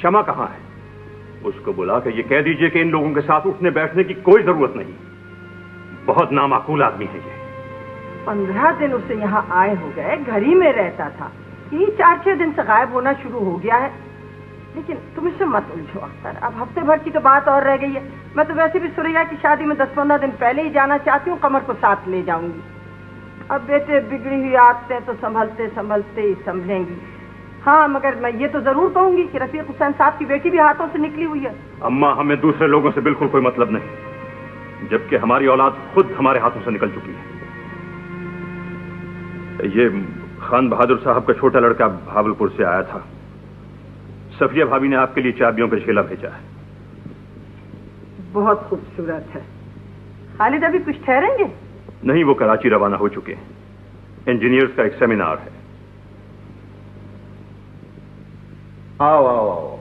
शमा कहां है? उसको बुला के ये कह दीजिए कि इन लोगों के साथ उठने बैठने की कोई जरूरत नहीं। बहुत नामाकूल आदमी है ये। 15 दिन उसे यहाँ आए हो गए, घर ही में रहता था, यही 4-6 दिन से गायब होना शुरू हो गया है। लेकिन तुम इससे मत उलझो अख्तर, अब हफ्ते भर की तो बात और रह गई है। मैं तो वैसे भी सुरैया की शादी में 10-15 दिन पहले ही जाना चाहती हूँ, कमर को साथ ले जाऊंगी। अब बेटे बिगड़ी हुई आदतें तो संभलते संभलते ही संभलेंगी। हाँ मगर मैं ये तो जरूर कहूंगी कि रफीक हुसैन साहब की बेटी भी हाथों से निकली हुई है। अम्मा हमें दूसरे लोगों से बिल्कुल कोई मतलब नहीं, जबकि हमारी औलाद खुद हमारे हाथों से निकल चुकी है। ये खान बहादुर साहब का छोटा लड़का भावलपुर से आया था। सफिया भाभी ने आपके लिए चाबियों का झेला भेजा है। बहुत खूबसूरत है। खालिद अभी कुछ ठहरेंगे? नहीं, वो कराची रवाना हो चुके हैं। इंजीनियर्स का एक सेमिनार है। आओ आओ आओ।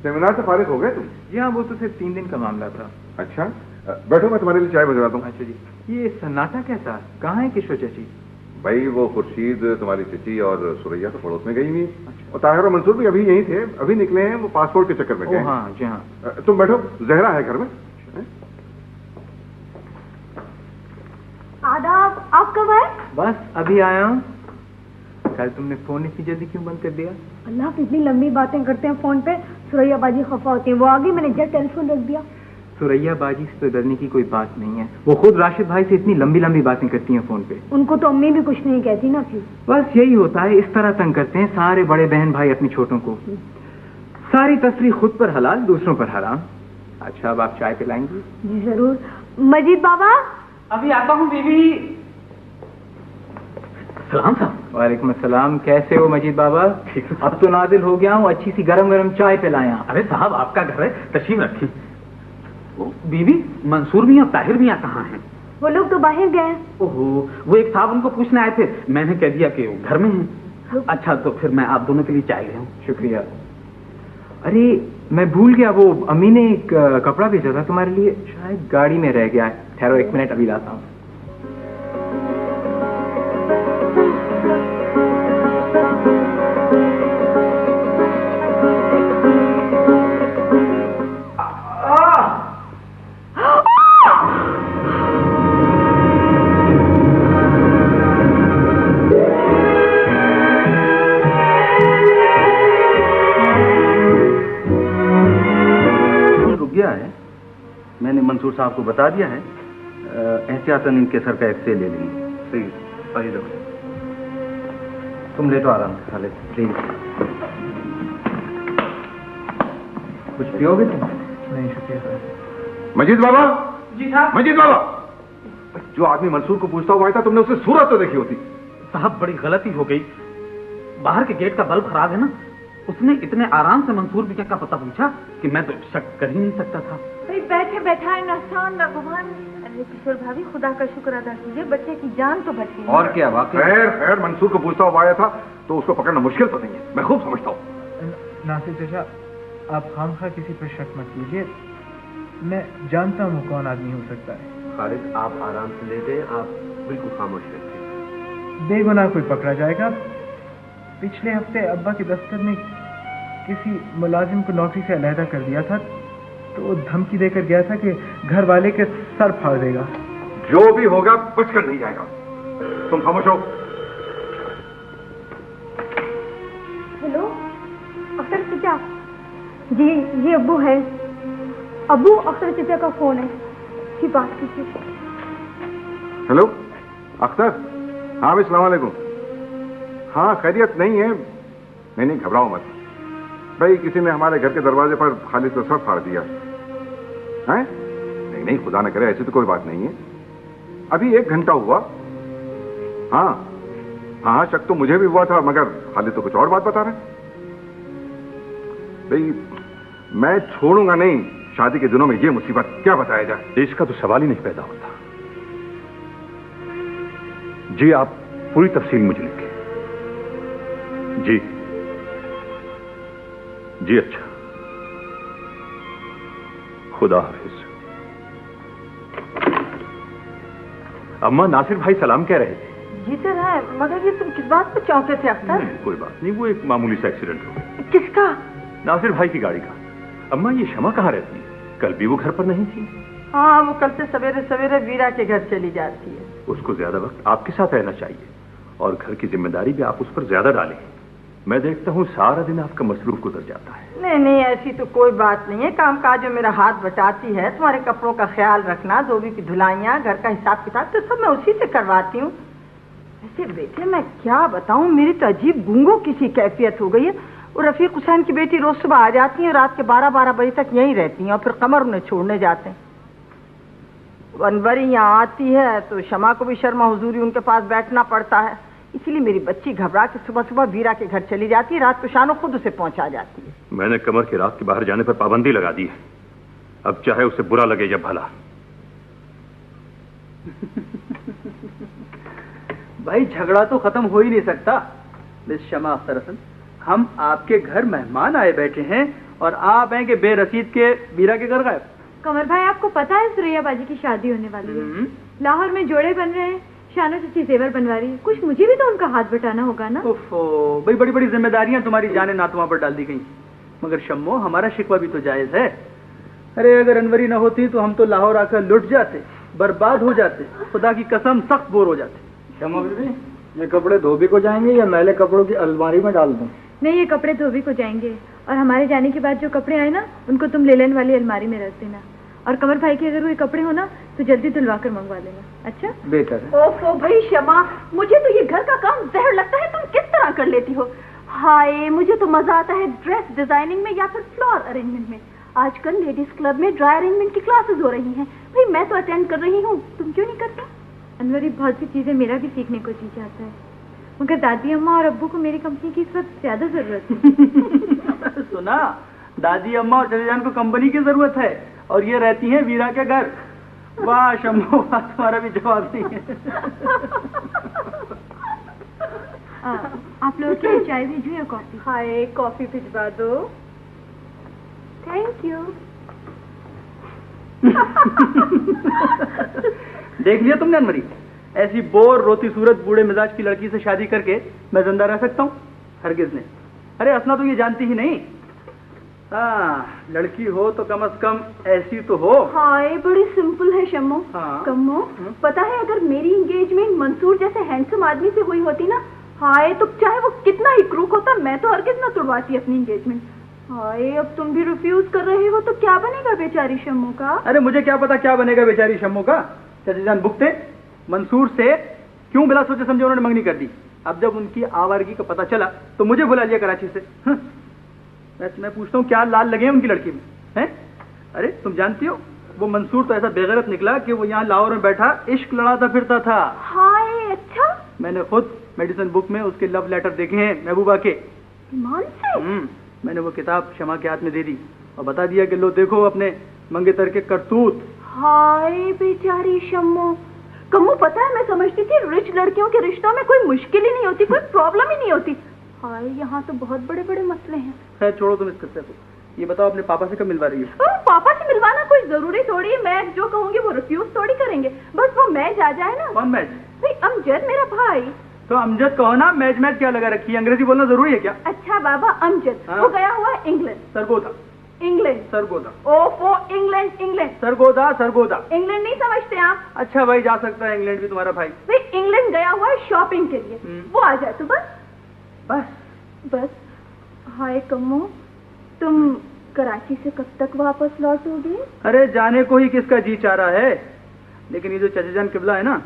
सेमिनार से फारिग हो गए तुम? जी हाँ, वो तो सिर्फ 3 दिन का मामला था। अच्छा बैठो, मैं तुम्हारे लिए चाय भिजवाता हूँ। अच्छा जी। ये सन्नाटा कैसा? कहाँ है किशोर चाची? भाई वो खुर्शीद, तुम्हारी चिट्ठी और सुरैया तो पड़ोस में गई हुई। अच्छा। और ताहिर और मंसूर भी अभी यहीं थे, अभी निकले हैं, वो पासपोर्ट के चक्कर में गए। हाँ जी हाँ। तुम बैठो, जहरा है घर में। आदाब, आप कब आए? बस अभी आया हूँ। कल तुमने फोन इतनी जल्दी क्यों बंद कर दिया? अल्लाह की इतनी लंबी बातें करते हैं फोन पे, सुरैया बाजी खफा होती है। वो आ गई, मैंने जब टेलीफोन रख दिया। सुरैया बाजी से तो डरने की कोई बात नहीं है, वो खुद राशिद भाई से इतनी लंबी लंबी बातें करती हैं फोन पे। उनको तो अम्मी भी कुछ नहीं कहती ना फिर। बस यही होता है, इस तरह तंग करते हैं सारे बड़े बहन भाई अपनी छोटों को। सारी तस्वीर खुद पर हलाल, दूसरों पर हराम। अच्छा अब आप चाय पिलाएंगी? जी जरूर। मजीद बाबा? अभी आता हूँ बीबी। सलाम साहब। वालेकुम अस्सलाम। कैसे हो मजीद बाबा? अब तो नादिल हो गया हूँ, अच्छी सी गरम गरम चाय पिलाया। अरे साहब आपका घर है, तशरीफ रखें। बीबी, मंसूर मियाँ ताहिर मियाँ कहाँ हैं? वो लोग तो बाहर गए। ओहो, वो एक साहब उनको पूछने आए थे, मैंने कह दिया कि वो घर में हैं। अच्छा तो फिर मैं आप दोनों के लिए चाय ले आऊं। शुक्रिया। अरे मैं भूल गया, वो अम्मी ने एक कपड़ा भेजा था तुम्हारे लिए, शायद गाड़ी में रह गया है। ठहरो 1 मिनट, अभी लाता हूँ। मैंने मंसूर साहब को बता दिया है, एहतियातन इनके सर का एक्सरे ले लेंगे। प्लीज आइए डॉक्टर। तुम लेटो आराम से खालिद, प्लीज। कुछ पियोगे तुम? नहीं शुक्रिया सर। मजीद बाबा। जी साहब। मजीद बाबा, जो आदमी मंसूर को पूछता हुआ आया था, तुमने उसकी सूरत तो देखी होती। साहब बड़ी गलती हो गई, बाहर के गेट का बल्ब खराब है ना, उसने इतने आराम से मंसूर बिका का पता पूछा कि मैं तो शक कर ही नहीं सकता था। भाई बैठे बैठाए नासान ना भगवान। अरे किशोर भाभी, खुदा का शुक्र अदा कीजिए, बच्चे की जान तो बची। और क्या वाकई? खैर खैर, मंसूर को पूछता हुआ आया था तो उसको पकड़ना मुश्किल तो नहीं है, मैं खूब समझता हूँ। नासिर चाचा, आप खामखा किसी पर शक मत कीजिए, मैं जानता हूँ कौन आदमी हो सकता है। खालिद आप आराम से लेटे, आप बिल्कुल खामोश रहते। बेगुनाह कोई पकड़ा जाएगा। पिछले हफ्ते अब्बा के दफ्तर में किसी मुलाजिम को नौकरी से अलहदा कर दिया था, तो वो धमकी देकर गया था कि घर वाले के सर फाड़ देगा। जो भी होगा बचकर नहीं जाएगा। तुम खामोश हो। हेलो अख्तर चचा। जी जी अब्बू है। अब्बू, अख्तर चचा का फोन है, जी बात कीजिए। हेलो अख्तर। हाँ भाई, सलाम वालेकुम। हाँ खैरियत नहीं है? नहीं घबराओ मत भाई, किसी ने हमारे घर के दरवाजे पर खालिद का सर फाड़ दिया है। नहीं खुदा न करे, ऐसी तो कोई बात नहीं है। अभी 1 घंटा हुआ। हाँ हाँ, शक तो मुझे भी हुआ था, मगर खालिद तो कुछ और बात बता रहे। भाई मैं छोड़ूंगा नहीं, शादी के दिनों में ये मुसीबत क्या बताया जाए। इसका तो सवाल ही नहीं पैदा होता। जी आप पूरी तफसील मुझे लिखें। जी जी अच्छा, खुदा हाफिज। अम्मा, नासिर भाई सलाम कह रहे थे। जी सर है, मगर ये तुम किस बात पे चौंके थे अख्तर? कोई बात नहीं, वो एक मामूली सा एक्सीडेंट हो गया। किसका? नासिर भाई की गाड़ी का। अम्मा ये शमा कहाँ रहती है? कल भी वो घर पर नहीं थी। हाँ, वो कल से सवेरे सवेरे वीरा के घर चली जाती है। उसको ज्यादा वक्त आपके साथ रहना चाहिए और घर की जिम्मेदारी भी आप उस पर ज्यादा डालें। मैं देखता हूँ सारा दिन आपका मसरूफ गुजर जाता है। नहीं ऐसी तो कोई बात नहीं है। काम काज जो मेरा हाथ बटाती है, तुम्हारे कपड़ों का ख्याल रखना, धोबी की धुलाइयाँ, घर का हिसाब किताब, तो सब मैं उसी से करवाती हूँ। ऐसे बेटे मैं क्या बताऊँ, मेरी तो अजीब गूंगो किसी कैफियत हो गई है। और रफीक हुसैन की बेटी रोज सुबह आ जाती है, रात के 12-12 बजे तक यहीं रहती हैं और फिर कमर उन्हें छोड़ने जाते हैं। अनवरी यहाँ आती है तो शमा को भी शर्मा हुजूरी उनके पास बैठना पड़ता है, इसलिए मेरी बच्ची घबरा के सुबह सुबह वीरा के घर चली जाती है, रात को शानो खुद उसे पहुंचा जाती है। मैंने कमर की रात के बाहर जाने पर पाबंदी लगा दी है, अब चाहे उसे बुरा लगे या भला। भाई झगड़ा तो खत्म हो ही नहीं सकता। मिस शमा अख्तर हसन, हम आपके घर मेहमान आए बैठे हैं और आप हैं कि बेरसीद के वीरा के घर गए। कमर भाई, आपको पता है सुरैया बाजी की शादी होने वाली है। लाहौर में जोड़े बन रहे हैं, शानो चची जेवर बनवा रही है, कुछ मुझे भी तो उनका हाथ बटाना होगा ना। ओफो, भाई बड़ी बड़ी जिम्मेदारियां तुम्हारी जाने नातुआ पर डाल दी गई। मगर शम्मो, हमारा शिकवा भी तो जायज है। अरे अगर अनवरी न होती तो हम तो लाहौर आकर लुट जाते, बर्बाद हो जाते, खुदा की कसम सख्त बोर हो जाते। शम्मो बीबी, ये कपड़े धोबी को जाएंगे या मैले कपड़ों की अलमारी में डाल दूं? नहीं, ये कपड़े धोबी को जाएंगे और हमारे जाने के बाद जो कपड़े आए ना, उनको तुम लेलन वाली अलमारी में रख देना। और कमर भाई के अगर कोई कपड़े हो ना तो जल्दी धुलवा कर मंगवा लेना। अच्छा बेहतर है। ओफो भाई शमा, मुझे तो ये घर का काम जहर लगता है, तुम किस तरह कर लेती हो। हाय, मुझे तो मजा आता है ड्रेस डिजाइनिंग में या फिर फ्लोर अरेंजमेंट में। आजकल लेडीज क्लब में ड्राई अरेंजमेंट की क्लासेस हो रही हैं, भाई मैं तो अटेंड कर रही हूँ, तुम क्यों नहीं करती? अनवरी, बहुत सी चीजें मेरा भी सीखने को जी चाहता है, मगर दादी अम्मा और अब्बू को मेरी कंपनी की इस वक्त ज्यादा जरूरत है। सुना, दादी अम्मा और चचेजान को कंपनी की जरूरत है और ये रहती हैं वीरा के घर। वाह शम्मो, वाह, तुम्हारा भी जवाब नहीं है। आप लोगों के लिए चाय भेजूं या कॉफी? हाय, कॉफी भिजवा दो। Thank you. देख लिया तुमने अनवरी, ऐसी बोर रोती सूरत बूढ़े मिजाज की लड़की से शादी करके मैं जिंदा रह सकता हूँ? हरगिज नहीं। अरे असना तो ये जानती ही नहीं। हाँ, लड़की हो तो कम से कम ऐसी तो हो। हाय, बड़ी सिंपल है शम्मो। हाँ। कम्मो, पता है अगर मेरी एंगेजमेंट मंसूर जैसे हैंडसम आदमी से हुई होती ना, हाय, तो चाहे वो कितना ही क्रूक होता, मैं तो हरगिज ना तोड़वाती अपनी एंगेजमेंट। हाय, अब तुम भी रिफ्यूज कर रहे हो तो क्या बनेगा बेचारी शम्मो का? अरे मुझे क्या पता क्या बनेगा बेचारी शम्मो का। चाचा जान बुक थे, मंसूर से क्यों बिना सोचे समझे उन्होंने मंगनी कर दी। अब जब उनकी आवारगी का पता चला तो मुझे बुला लिया कराची से। मैं पूछता हूँ क्या लाल लगे हैं उनकी लड़की में, हैं? अरे तुम जानती हो वो मंसूर तो ऐसा बेगैरत निकला कि वो यहाँ लाहौर में बैठा इश्क लड़ाता फिरता था। हाय, अच्छा। मैंने खुद मेडिसिन बुक में उसके लव लेटर देखे हैं महबूबा के। ईमान से? मैंने वो किताब शमा के हाथ में दे दी और बता दिया कि लो देखो अपने मंगेतर के करतूत। हाय बेचारी शम्मो। कम्मू पता है मैं समझती थी रिच लड़कियों के रिश्तों में कोई मुश्किल ही नहीं होती, कोई प्रॉब्लम ही नहीं होती। हाय यहाँ तो बहुत बड़े बड़े मसले हैं। खैर छोड़ो तुम इस किस्से को, ये बताओ अपने पापा से कब मिलवा रही हो? पापा से मिलवाना कोई जरूरी थोड़ी है, मैं जो कहूँगी वो रिफ्यूज थोड़ी करेंगे, बस वो मैच आ जाए ना। कौन मैच? भाई अमजद मेरा भाई। तो अमजद कहो ना, मैच क्या लगा रखी है, अंग्रेजी बोलना जरूरी है क्या? अच्छा बाबा अमजद, वो गया हुआ है इंग्लैंड। सरगोदा। इंग्लैंड। सरगोदा। ओफो इंग्लैंड इंग्लैंड। सरगोदा। इंग्लैंड नहीं समझते आप? अच्छा भाई जा सकता है इंग्लैंड भी तुम्हारा भाई। इंग्लैंड गया हुआ है शॉपिंग के लिए, वो आ जाए तो बस। हाय कम्मो, तुम कराची से कब तक वापस लौटोगे? अरे जाने को ही किसका जी चाह रहा है, लेकिन ये जो चचेजान किबला है ना,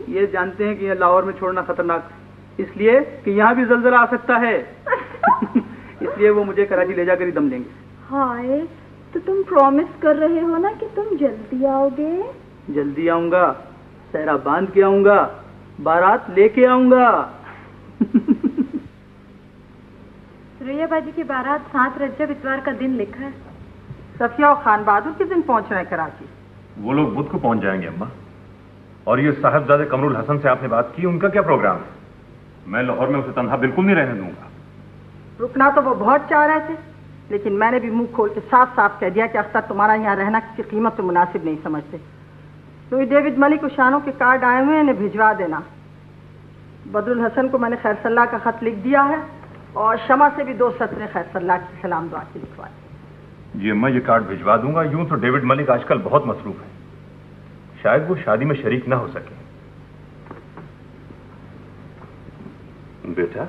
ये जानते हैं कि ये लाहौर में छोड़ना खतरनाक, इसलिए कि यहाँ भी जलजला आ सकता है। इसलिए वो मुझे कराची ले जाकर ही दम लेंगे। हाय, तो तुम प्रॉमिस कर रहे हो ना कि तुम जल्दी आओगे? जल्दी आऊंगा, सहरा बांध के आऊंगा, बारात लेके आऊंगा। सुरैया बाजी की बारात 7 रजब इतवार का दिन लिखा है। सफिया और खान बहादुर किस दिन पहुंच रहे हैं कराची? वो लोग बुध को पहुंच जाएंगे अम्मा। और ये साहबजादे कमरुल हसन से आपने बात की, उनका क्या प्रोग्राम है? मैं लाहौर में उसे तन्हा बिल्कुल नहीं रहने दूंगा। रुकना तो वो बहुत चाह रहे थे, लेकिन मैंने भी मुंह खोल के साफ साफ कह दिया कि अख्तर तुम्हारा यहाँ रहना किसी कीमत पे मुनासिब नहीं समझते। लुई डेविड मलिक और शानों के कार्ड आए हुए हैं, इन्हें भिजवा देना। बदरुल हसन को मैंने खैरसल्ला का खत लिख दिया है और शमा से भी 2 सत्र खैरसल्ला की सलाम दुआ की लिखवा दी। जी अम्मा, ये कार्ड भिजवा दूंगा। यूं तो डेविड मलिक आजकल बहुत मसरूफ है, शायद वो शादी में शरीक ना हो सके। बेटा,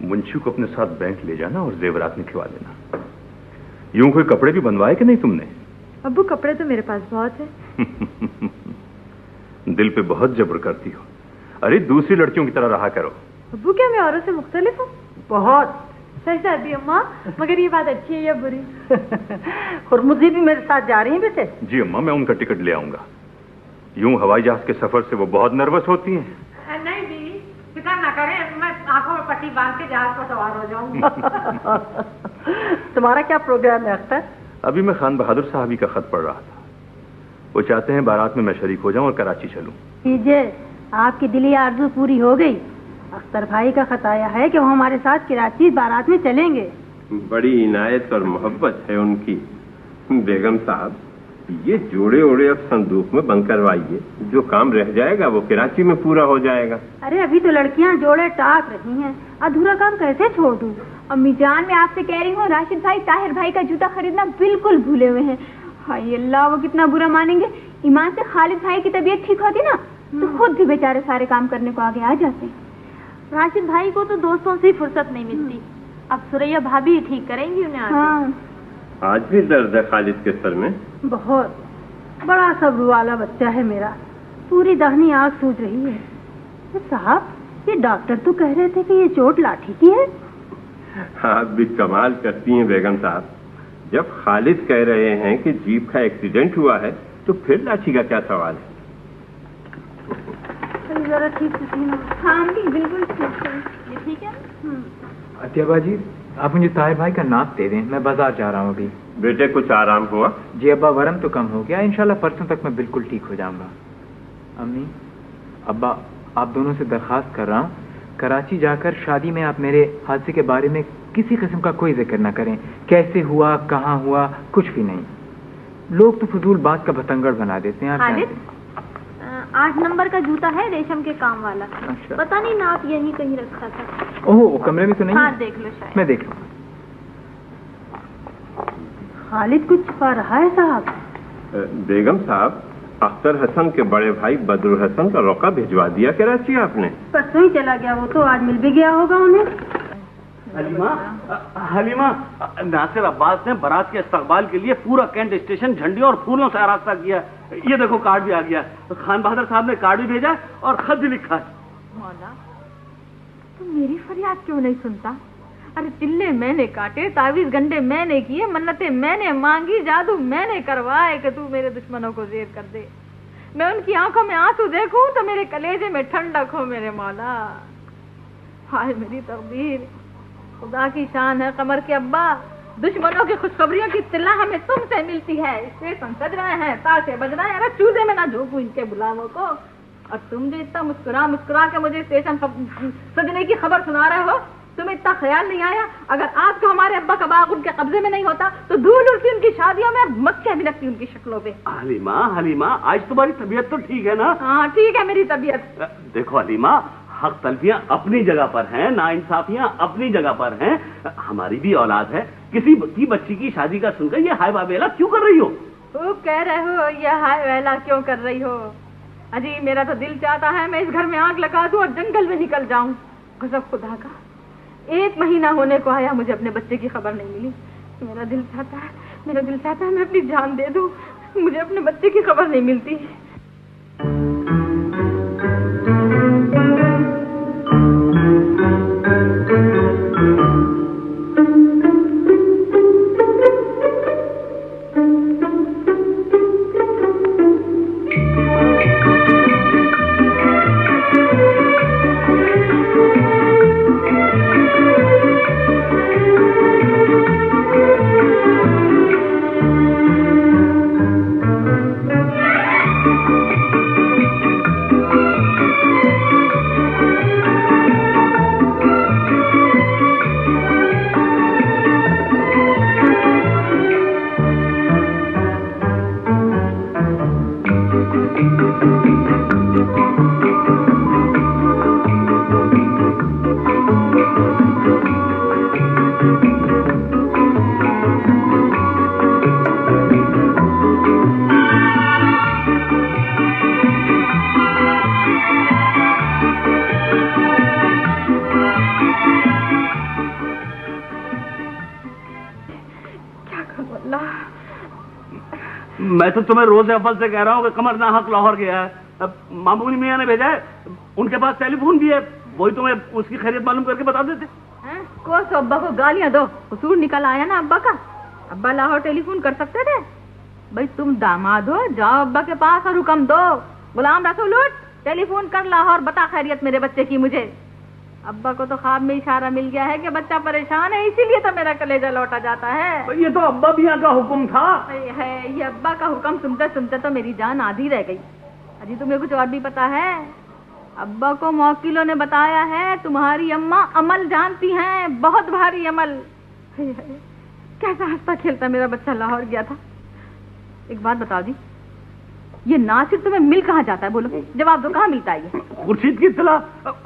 मुंशी को अपने साथ बैंक ले जाना और जेवरात निकलवा लेना। यूं कोई कपड़े भी बनवाए कि नहीं तुमने? अब्बू कपड़े तो मेरे पास बहुत है। दिल पे बहुत जबर करती हो। अरे दूसरी लड़कियों की तरह रहा करो। अब्बू क्या मैं औरों से मुख्तलिफ हूँ? बहुत। सही दादी अम्मा, मगर ये बात अच्छी है या बुरी? हुरमुजी भी मेरे साथ जा रही हैं बेटे? जी अम्मा, मैं उनका टिकट ले आऊंगा। यूं हवाई जहाज के सफर से वो बहुत नर्वस होती हैं। नहीं दीदी, फिक्र ना करें, मैं आंखों में पट्टी बांध के जहाज पर सवार हो जाऊंगी। तुम्हारा क्या प्रोग्राम है अख्तर? अभी मैं खान बहादुर साहबी का खत पढ़ रहा था। वो चाहते हैं बारात में मैं शरीक हो जाऊं और कराची चलूं। कीजिए, आपकी दिली आरज़ू पूरी हो गई। अख्तर भाई का खत आया है कि वो हमारे साथ कराची बारात में चलेंगे। बड़ी इनायत और मोहब्बत है उनकी। बेगम साहब, ये जोड़े ओड़े अब संदूक में बंद करवाइए, जो काम रह जाएगा वो कराची में पूरा हो जाएगा। अरे अभी तो लड़कियां जोड़े टाक रही हैं, अधूरा काम कैसे छोड़ दूं? अम्मी जान, मैं आपसे कह रही हूँ, राशिद भाई ताहिर भाई का जूता खरीदना बिल्कुल भूले हुए हैं। हाय अल्लाह, वो कितना बुरा मानेंगे। ईमान से खालिद भाई की तबीयत ठीक होती ना तो खुद भी बेचारे सारे काम करने को आगे आ जाते। राशिद भाई को तो दोस्तों से फुर्सत नहीं मिलती। अब सुरैया भाभी ठीक करेंगी उन्हें आगे। हाँ। आज भी दर्द है खालिद के सर में? बहुत। बड़ा सब्र वाला बच्चा है मेरा, पूरी दाहिनी आंख सूज रही है। तो साहब, ये डॉक्टर तो कह रहे थे कि ये चोट लाठी की है। आप भी कमाल करती हैं बेगम साहब। जब खालिद कह रहे हैं कि जीप का एक्सीडेंट हुआ है तो फिर लाठी का क्या सवाल है? जरा ठीक से सीना। हाँ भी बिल्कुल ठीक है। ये ठीक है? अतिया जी, आप मुझे ताहिर भाई का नाप दे दें, मैं बाजार जा रहा हूँ अभी। बेटे कुछ आराम हुआ? जी अब्बा, वरम तो कम हो गया, इंशाल्लाह परसों तक मैं बिल्कुल ठीक हो जाऊंगा। अम्मी, अब्बा, आप दोनों से दरखास्त कर रहा हूँ, कराची जाकर शादी में आप मेरे हादसे के बारे में किसी किस्म का कोई जिक्र न करें। कैसे हुआ, कहाँ हुआ, कुछ भी नहीं। लोग तो फजूल बात का भतंगड़ बना देते हैं। खालिद, 8 नंबर का जूता है रेशम के काम वाला। अच्छा। पता नहीं नाप यहीं कहीं रखा था। ओह, कमरे में तो नहीं? हाँ देख लो, शायद। मैं देख लूँ। खालिद कुछ छुपा रहा है साहब। बेगम साहब, अख्तर हसन के बड़े भाई बदरुल हसन का रोका भिजवा दिया कराची आपने? परसों ही चला गया वो तो, आज मिल भी गया होगा उन्हें। हलीमा, नासिर अब्बास ने बारात के इस्तकबाल के लिए पूरा कैंट स्टेशन झंडियों और फूलों से आरास्ता किया। ये देखो कार्ड भी आ गया। तो खान बहादुर साहब ने कार्ड भी भेजा है और खत भी लिखा है। मौला, तुम मेरी फरियाद क्यों नहीं सुनता? अरे चिल्ले मैंने काटे, तावीज गंडे मैंने किए, मन्नतें मैंने मांगी, जादू मैंने करवाए कि तू मेरे दुश्मनों को जेर कर दे। मैं उनकी आंखों में आंसू देखूं तो मेरे कलेजे में ठंडक हो मेरे मौला। हाय मेरी तकदीर, खुदा की शान है कमर के अब्बा, दुश्मनों की खुशखबरियों की इत्तला हमें तुमसे मिलती है। स्टेशन सज रहे हैं, ताशे बज रहे हैं, अरे चूल्हे में ना झोंकू इनके बुलावों को। और तुम जो इतना मुस्कुरा मुस्कुरा के मुझे स्टेशन सजने की खबर सुना रहे हो, तुम्हें इतना ख्याल नहीं आया अगर आज को हमारे अब्बा का बाग उनके कब्जे में नहीं होता तो धूल उड़ती उनकी शादियों में, मक्खियां भी लगती उनकी शक्लों पे। हलीमा, आज तुम्हारी तबीयत तो ठीक है ना? हाँ ठीक है मेरी तबीयत। देखो हलीमा, हक तलफियां अपनी जगह पर हैं, नाइंसाफियां अपनी जगह पर हैं। हमारी भी औलाद है, किसी की बच्ची की शादी का सुनकर ये हाय बाबेला क्यों कर रही हो? खूब कह रहे हो, ये हाय वेला क्यों कर रही हो? अजी मेरा तो दिल चाहता है मैं इस घर में आग लगा दूं और जंगल में निकल जाऊं। कसम खुदा का, 1 महीना होने को आया मुझे अपने बच्चे की खबर नहीं मिली। मेरा दिल चाहता है मैं अपनी जान दे दूं, मुझे अपने बच्चे की खबर नहीं मिलती। मैं तो तुम्हें रोज अव्वल से कह रहा हूँ कि कमर नाहक लाहौर गया है। अब मामूनी मियाँ ने भेजा है, उनके पास टेलीफोन भी है, वही तुम्हें उसकी खैरियत मालूम करके बता देते। को अब्बा को गालियां दो, कसूर निकल आया ना अब्बा का। अब्बा लाहौर टेलीफोन कर सकते थे? भाई तुम दामाद हो, जाओ अब्बा के पास और हुक्म दो, गुलाम रसूल उठ, टेलीफोन कर लाहौर, बता खैरियत मेरे बच्चे की मुझे। अब्बा को तो ख्वाब में इशारा मिल गया है कि बच्चा परेशान है, इसीलिए तो मेरा कलेजा लौटा जाता है। ये तो अब्बा मियाँ का हुक्म था। है ये अब्बा का हुक्म सुनते सुनते तो मेरी जान आधी रह गई। अजी तुम्हें कुछ और भी पता है? अब्बा को मौकिलों ने बताया है तुम्हारी अम्मा अमल जानती हैं, बहुत भारी अमल। कैसा हंसता खेलता मेरा बच्चा लाहौर गया था। एक बात बताओ जी, ये नासिर तुम्हें मिल कहाँ जाता है? बोलो, जवाब दो, कहाँ मिलता है ये? खुर्शीद की इत्तला,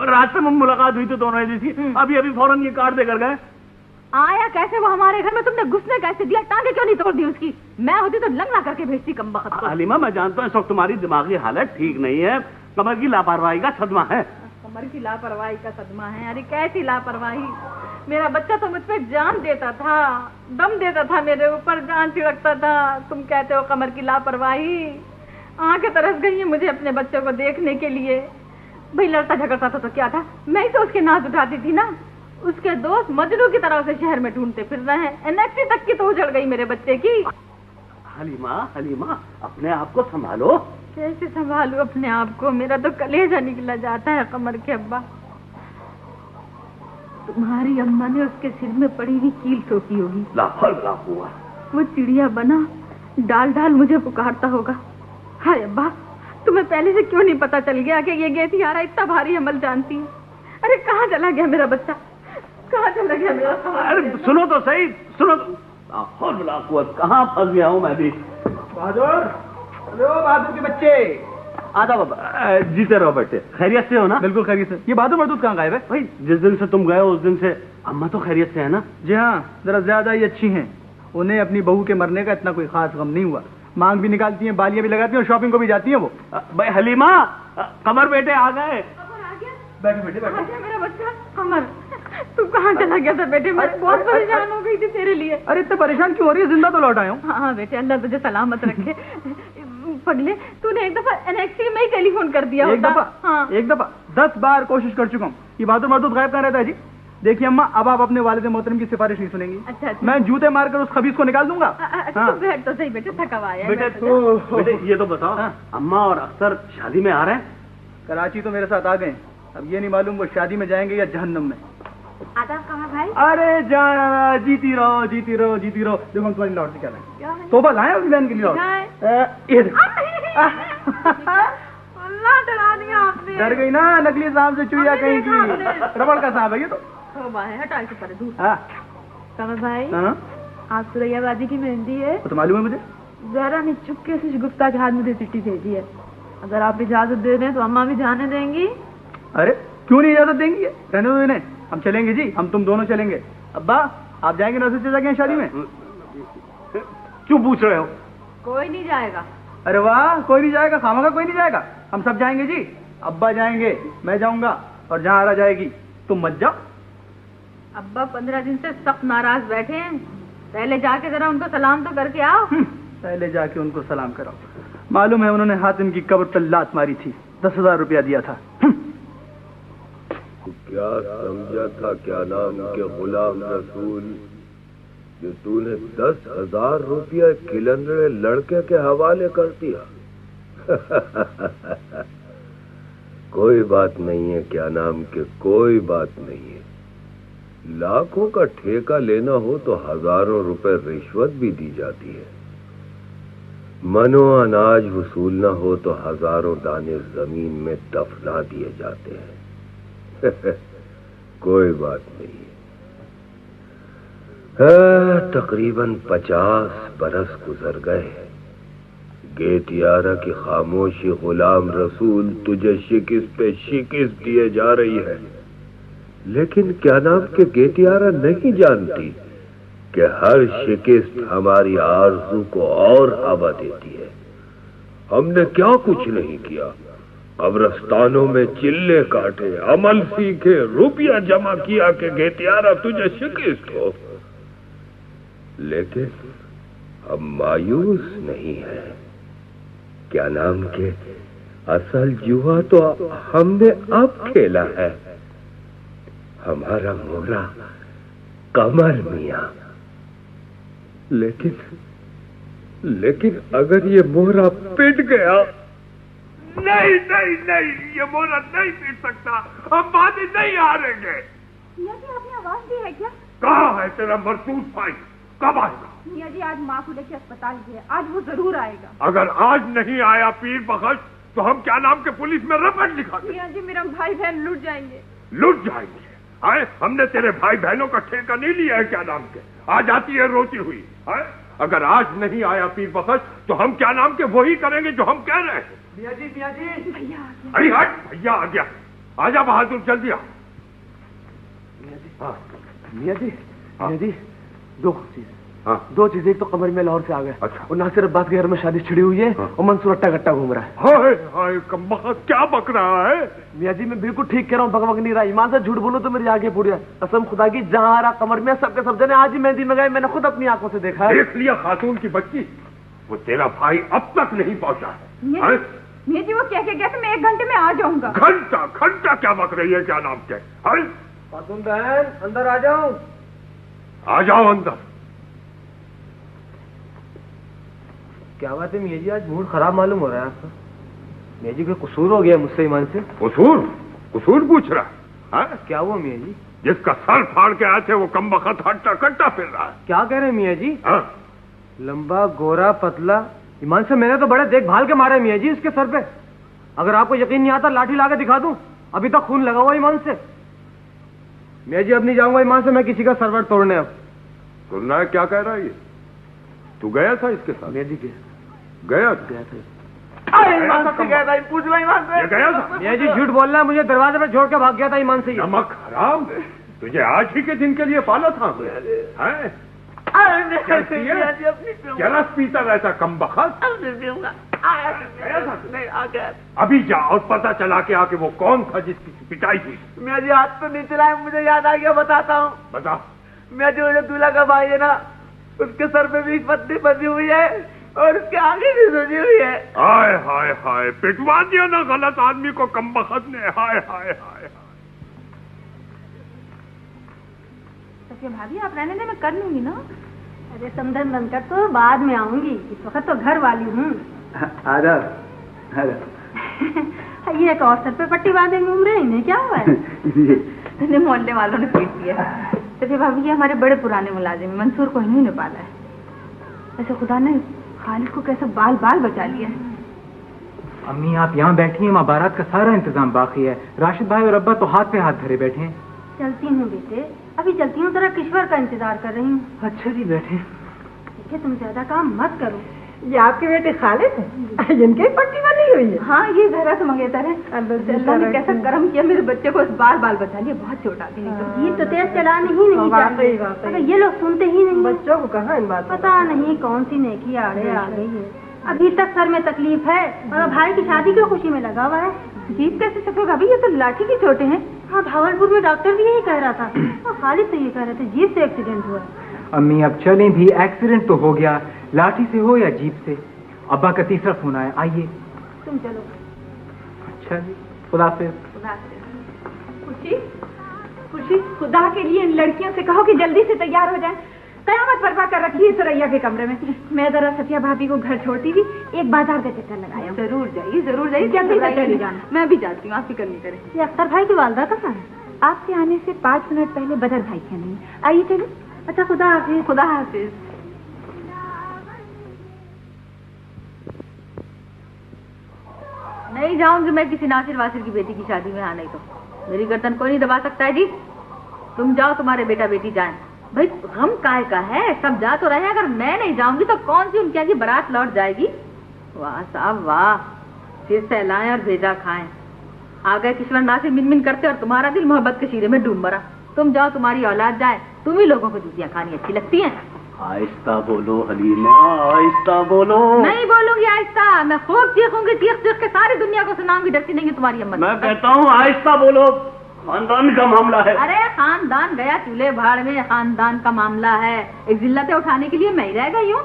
रास्ते में मुलाकात हुई तो दोनों ही थी, अभी फौरन ये कार्ड देकर गए। आया कैसे वो हमारे घर में? तुमने घुसने कैसे दिया? टांगे क्यों नहीं तोड़ दी उसकी? मैं होती तो लंगड़ा करके भेजती कमबख्त को। हलीमा, मैं जानता हूँ इस वक्त तुम्हारी दिमागी हालत ठीक नहीं है, कमर की लापरवाही का सदमा है। कमर की लापरवाही का सदमा है? अरे कैसी लापरवाही? मेरा बच्चा तो मुझ पर जान देता था, दम देता था, मेरे ऊपर जान छिड़कता था। तुम कहते हो कमर की लापरवाही? आंखें तरस गई है मुझे अपने बच्चों को देखने के लिए। भाई लड़ता झगड़ता था तो क्या था, मैं ही तो उसके नाज उठाती थी ना। उसके दोस्त मजनू की तरह से शहर में ढूंढते फिर रहे हैं। एनएक्सी तक की तो उजड़ गई मेरे बच्चे की। हलीमा, अपने आप को संभालो। कैसे संभालूं अपने आप को? मेरा तो कलेजा निकला जाता है कमर के अब्बा। तुम्हारी अम्मा ने उसके सिर में पड़ी हुई कील ठोकी होगी। लाफा हुआ वो चिड़िया बना डाल डाल मुझे पुकारता होगा। हाय अब्बा, तुम्हें पहले से क्यों नहीं पता चल गया कि ये गेतियारा इतना भारी अमल जानती है? अरे कहाँ चला गया मेरा बच्चा? कहाँ चला गया मेरा? अरे सुनो तो सही, सुनो तो। कहाँ फंस गया हूँ मैं भी। बहादुर, हेलो बहादुर के बच्चे, आ जाओ बाबा। जीते रहो बेटे, खैरियत से हो ना? बिल्कुल खैरियत से। ये बहादुर मरदूद कहाँ गायब है? भाई जिस दिन से तुम गए हो उस दिन से अम्मा तो खैरियत से है ना? जी हाँ, जरा ज्यादा ही अच्छी हैं। उन्हें अपनी बहू के मरने का इतना कोई खास गम नहीं हुआ। मांग भी निकालती हैं, बालियां भी लगाती हैं और शॉपिंग को भी जाती हैं वो। भाई हलीमा, कमर बेटे आ गए। बैठो बेटे, बैठो। मेरा बच्चा कमर, तू कहाँ चला गया था बेटे? मैं बहुत परेशान हो गई थी तेरे लिए। अरे इतने परेशान क्यों हो रही है? जिंदा तो लौट आया हूँ। हाँ बेटे, अल्लाह तुझे सलामत रखे। पगले, तूने एक दफा एनेक्सी में ही टेलीफोन कर दिया एक होता। दफा हाँ। एक दफा 10 बार कोशिश कर चुका हूँ। ये बहादुर मरदूद गायब कहाँ रहता है जी? देखिए अम्मा, अब आप अपने वालिद मोहतरम की सिफारिश नहीं सुनेंगी। अच्छा, अच्छा। मैं जूते मारकर उस खबीज को निकाल दूंगा। अच्छा, तो बैठ तो सही बेटे, थका हुआ है। बेटे बेटे ये तो बताओ, अम्मा और अख्तर शादी में आ रहे हैं? कराची तो मेरे साथ आ गए, अब ये नहीं मालूम वो शादी में जाएंगे या जहन्नम में। आदाब कहाँ भाई? अरे जाना, जीती रहो जीती रहो जीती रहो। देखो हम तुम्हारी लौट से क्या लाए, तोहफा लाए अपनी बहन के लिए लौट। ये अल्लाह डरा दिया आपने। डर गई ना, नकली सांप से चुईया कहीं की। रबड़ का सांप है ये तो। हटा इसे पर दूर। कमर भाई, आप सुरैयाबादी की मेहंदी है? तो मालूम है मुझे। जहरा ने चुपके से गुफ्ता के हाथ में चिट्ठी भेजी है। अगर आप इजाजत दे दें तो अम्मा भी जाने देंगी। अरे क्यों नहीं इजाजत देंगी? रहने दो इन्हें, हम चलेंगे जी, हम तुम दोनों चलेंगे। अब्बा आप जाएंगे नौसे चचा के शादी में? क्यों पूछ रहे हो? कोई नहीं जाएगा। अरे वाह, कोई नहीं जाएगा? खामखा कोई नहीं जाएगा? हम सब जाएंगे जी। अब्बा जाएंगे, मैं जाऊंगा, और जहाँ आरा जाएगी तुम मत जाओ। अब्बा 15 दिन से सख्त नाराज बैठे हैं, पहले जाके जरा उनको सलाम तो करके आओ। पहले जाके उनको सलाम कराओ। मालूम है उन्होंने हातिम की कब्र पर लात मारी थी, 10,000 रुपया दिया था। क्या समझा था क्या नाम के गुलाम रसूल, जो तूने 10,000 रुपया किलंदरे लड़के के हवाले कर दिया? कोई बात नहीं है क्या नाम के, कोई बात नहीं है। लाखों का ठेका लेना हो तो हजारों रुपए रिश्वत भी दी जाती है। मनो अनाज वसूलना हो तो हजारों दाने जमीन में दफना दिए जाते हैं। कोई बात नहीं है। तकरीबन 50 बरस गुजर गए। गेटियारा की खामोशी गुलाम रसूल तुझे शिकिस्त पे शिकिस्त दिए जा रही है, लेकिन क्या नाम के गेटियारा नहीं जानती कि हर शिकिस्त हमारी आरज़ू को और हवा देती है। हमने क्या कुछ नहीं किया, कब्रस्तानों में चिल्ले काटे, अमल सीखे, रुपया जमा किया कि गेटियारा तुझे शिकिस्त हो। लेकिन हम मायूस नहीं है। क्या नाम के असल जुआ तो हमने अब खेला है। हमारा मोहरा कमर मियां, लेकिन अगर ये मोहरा पिट गया। नहीं नहीं नहीं, ये मोहरा नहीं पिट सकता, हम बातें नहीं हारेंगे। मियाँ जी आपने आवाज दी है क्या? कहाँ है तेरा मरसूद भाई, कब आएगा? मियाँ जी आज माँ को लेके अस्पताल गए, आज वो जरूर आएगा। अगर आज नहीं आया पीर बख्श तो हम क्या नाम के पुलिस में रपट लिखा दें। मियाँ जी मेरा भाई बहन लुट जाएंगे। लुट जाएंगे? आए, हमने तेरे भाई बहनों का ठेका नहीं लिया है क्या नाम के, आज आती है रोती हुई। आए, अगर आज नहीं आया पीर बख्श तो हम क्या नाम के वही करेंगे जो हम कह रहे हैं। मियाँ जी भैया अरे हट, भैया आ गया, आजा बहादुर जल्दी आ। मियाँ जी दो चीजें, एक तो कमर में लाहौर से आ गए। अच्छा। और नासिर अब्बास के घर में शादी छिड़ी हुई है। और मंसूर अट्टा गट्टा घूम रहा है। हाय हाय कमबख्त क्या बक रहा है? मियाँ जी मैं बिल्कुल ठीक कह रहा हूँ, बकबक नहीं रहा। ईमान से झूठ बोलो तो मेरी आगे फूट जाए। कसम खुदा की, जहाँ आ रहा कमर में सबके सब जने आज ही मेहंदी में गए, मैंने खुद अपनी आंखों से देखा है। देख लिया खातून की बच्ची, वो तेरा भाई अब तक नहीं पहुंचा है। मियाँ जी वो क्या गया कि मैं 1 घंटे में आ जाऊंगा। घंटा क्या बक रही है क्या नाम के? खातून बहन अंदर आ जाओ। आ जाओ अंदर। क्या बात है मियाँ जी, आज मूड खराब मालूम हो रहा है आपका। मियाँ जी कोई कसूर हो गया मुझसे ईमान से? कसूर पूछ रहा है? क्या हुआ मियाँ जी? जिसका सर फाड़ के आए थे वो कमबख्त हट्टा कट्टा फिर रहा है। क्या कह रहे हैं मियाँ जी? लंबा गोरा पतला, ईमान से मैंने तो बड़े देखभाल के मारे मियाँ जी उसके सर पे। अगर आपको यकीन नहीं आता लाठी लाके दिखा दूं, अभी तक खून लगा हुआ ईमान से। मियाँ जी अब नहीं जाऊंगा ईमान से मैं किसी का सरवर तोड़ने। अब सुनना है क्या कह रहा है ये? तू गया था इसके साथ? मियाँ जी गया था। पूछ लो ईमान से। गया था? मियाँ जी झूठ बोलना है, मुझे दरवाजे पर छोड़ के भाग गया था ईमान से। नमक हराम, तुझे आज ही के दिन के लिए पाला था। जलस पीता रहता कमबख्त। अभी जा और पता चला के आके वो कौन था जिसकी पिटाई हुई। मियाँ जी हाथ तो नहीं चलाए, मुझे याद आ गया, बताता हूँ। बता। मियाँ जी वो जो दूल्हा का भाई है ना, उसके सर पे भी पत्नी बंधी हुई है। और उसके आगे भी सोची हुई है। हाय हाय हाय, पिटवा दिया ना गलत आदमी को कमबख्त ने। हाय हाय हाय। सफिया भाभी आप रहने दे, मैं कर लूंगी ना। अरे समधन बनकर तो बाद में आऊंगी, इस वक्त तो घर वाली हूँ। ये एक और सर पे पट्टी बांधे घूम रहे, इन्हें क्या हुआ है? इन्हें मोहल्ले वालों ने पीट दिया। सफिया भाभी ये हमारे बड़े पुराने मुलाजिम है, मंसूर को इन्हीं ने पाला है। ऐसे खुदा ने खालिद को कैसे बाल बाल बचा लिया है। अम्मी आप यहाँ बैठी हैं, वहाँ बारात का सारा इंतजाम बाकी है। राशिद भाई और अब्बा तो हाथ पे हाथ धरे बैठे हैं। चलती हूँ बेटे, अभी चलती हूँ, जरा किश्वर का इंतजार कर रही हूँ। अच्छा जी बैठे। देखिए तुम ज्यादा काम मत करो। ये आपके बेटे खालिद हैं? इनके पट्टी बनी हुई है। हाँ ये जरा तो मंगेतर है। अल्लाह ने कैसा करम किया, मेरे बच्चे को बाल बाल बचा लिया। बहुत चोट आती है। ये तो तेज चलाने ही नहीं चाहिए, अगर ये लोग सुनते ही नहीं। बच्चों को कहाँ इन बात पता नहीं कौन सी नेकी आड़े आ गई है। अभी तक सर में तकलीफ है और भाई की शादी की खुशी में लगा हुआ है। जीप कैसे सफे भाभी, ये तो लाठी की चोटें हैं। हाँ भावलपुर में डॉक्टर भी यही कह रहा था और खालिद तो ये कह रहे थे जीप से एक्सीडेंट हुआ है। अम्मी अब चलें भी, एक्सीडेंट तो हो गया, लाठी से हो या जीप से। अब्बा का तीसरा फोन आया, आइए। तुम चलो। अच्छा जी, खुदा हाफिज़। खुशी खुशी, खुदा के लिए इन लड़कियों से कहो कि जल्दी से तैयार हो जाएं। कयामत बर्पा कर रखी है सुरैया के कमरे में। मैं जरा सफिया भाभी को घर छोड़ती हुई एक बाजार का चक्कर लगाया। जरूर जाइए, जरूर जाइए। जल्दी से चली जाना। मैं भी जाती हूँ, आप फिक्र नहीं करें। ये अख्तर भाई की वालदा कहाँ है? आपके आने से 5 मिनट पहले बदर भाई थे नहीं। आइए चलो। अच्छा खुदा हाफिज। खुदा हाफिज। नहीं जाऊंगी मैं किसी नासिर वासिर की बेटी की शादी में। नहीं तो मेरी गर्दन कोई नहीं दबा सकता है जी। तुम जाओ, तुम्हारे बेटा बेटी जाएं। भाई गम काहे का है, सब जा तो रहे हैं। अगर मैं नहीं जाऊंगी तो कौन सी उनके आगे बारात लौट जाएगी। वाह साहब वाह, फिर सहलाएं और भेजा खाएं। आ गए किश्वर नासिर मिन मिन करते और तुम्हारा दिल मोहब्बत के शीरे में डूब मरा। तुम जाओ, तुम्हारी औलाद जाए। तुम ही लोगों को जूतियां खानी अच्छी लगती हैं। आहिस्ता बोलो हलीमा, आहिस्ता बोलो। नहीं बोलूंगी आहिस्ता, मैं खूब चीखूंगी, चीख चीख के सारी दुनिया को सुनाऊंगी। डरती नहीं तुम्हारी अम्मा। मैं कहता हूँ आहिस्ता बोलो, खानदान का मामला है। अरे खानदान गया चूल्हे भाड़ में, खानदान का मामला है। एक जिल्लतें उठाने के लिए मैं ही रह गई हूँ।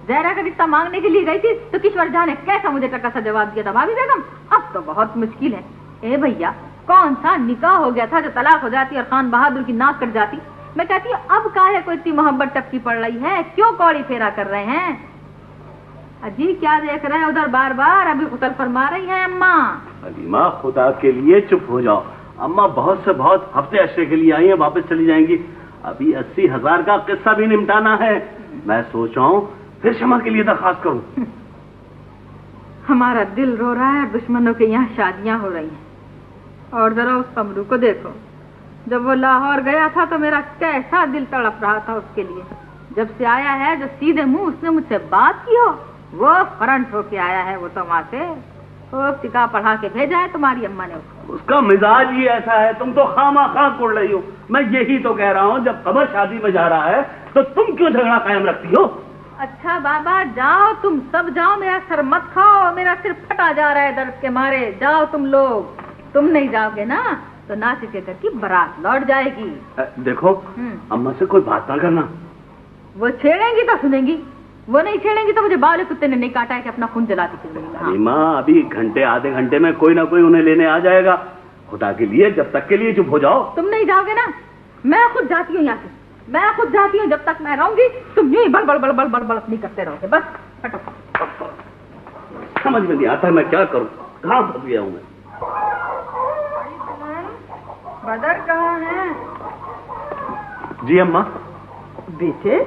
जहरा का रिश्ता मांगने के लिए गई थी तो किश्वर जहाँ ने कैसा मुझे टक्का सा जवाब दिया था भाभी बेगम। अब तो बहुत मुश्किल है। ए भैया, कौन सा निकाह हो गया था जो तलाक हो जाती और खान बहादुर की नाक कट जाती। मैं कहती हूँ अब काहे को इतनी मोहब्बत टपकी पड़ रही है, क्यों कौड़ी फेरा कर रहे हैं। अजी क्या देख रहे हैं उधर बार बार, अभी गुसल फरमा रही है अम्मा। हलीमा खुदा के लिए चुप हो जाओ। अम्मा बहुत से बहुत हफ्ते अशरे के लिए आई हैं, वापस चली जाएंगी। अभी 80,000 का किस्सा भी निपटाना है। मैं सोच रहा हूँ फिर शमा के लिए दरखास्त करूँ। हमारा दिल रो रहा है, दुश्मनों के यहाँ शादियां हो रही हैं। और जरा उस कमरू को देखो, जब वो लाहौर गया था तो मेरा कैसा दिल तड़प रहा था उसके लिए। जब से आया है जो सीधे मुंह उसने मुझसे बात की हो, वो फ्रंट होके आया है। वो तो वहां से टिका पढ़ा के भेजा है तुम्हारी अम्मा ने उसको। उसका मिजाज ही ऐसा है, तुम तो खामा खा कुड़ रही हो। मैं यही तो कह रहा हूँ, जब कमर शादी में जा रहा है तो तुम क्यों झगड़ा कायम रखती हो। अच्छा बाबा जाओ, तुम सब जाओ, मेरा सर मत खाओ, मेरा सिर फटा जा रहा है दर्द के मारे। जाओ तुम लोग। तुम नहीं जाओगे ना तो नासिर के घर की बारात लौट जाएगी। देखो अम्मा से कोई बात ना करना। वो छेड़ेंगी तो सुनेंगी, वो नहीं छेड़ेंगी तो मुझे बावले कुत्ते ने नहीं काटा है कि अपना खून जलाती फिरूंगी। हाँ। माँ अभी घंटे आधे घंटे में कोई ना कोई उन्हें लेने आ जाएगा। खुदा के लिए जब तक के लिए चुप हो जाओ। तुम नहीं जाओगे ना, मैं खुद जाती हूँ यहाँ से। मैं खुद जाती हूँ, जब तक मैं रहूंगी तुम यूं ही बड़ बड़ बड़ बड़ बड़ बड़ नहीं करते रहोगे। बस हटो। समझ में नहीं आता मैं क्या करूँ, कहाँ फंस गया हूँ मैं। बदर कहाँ है? जी अम्मा। बेटे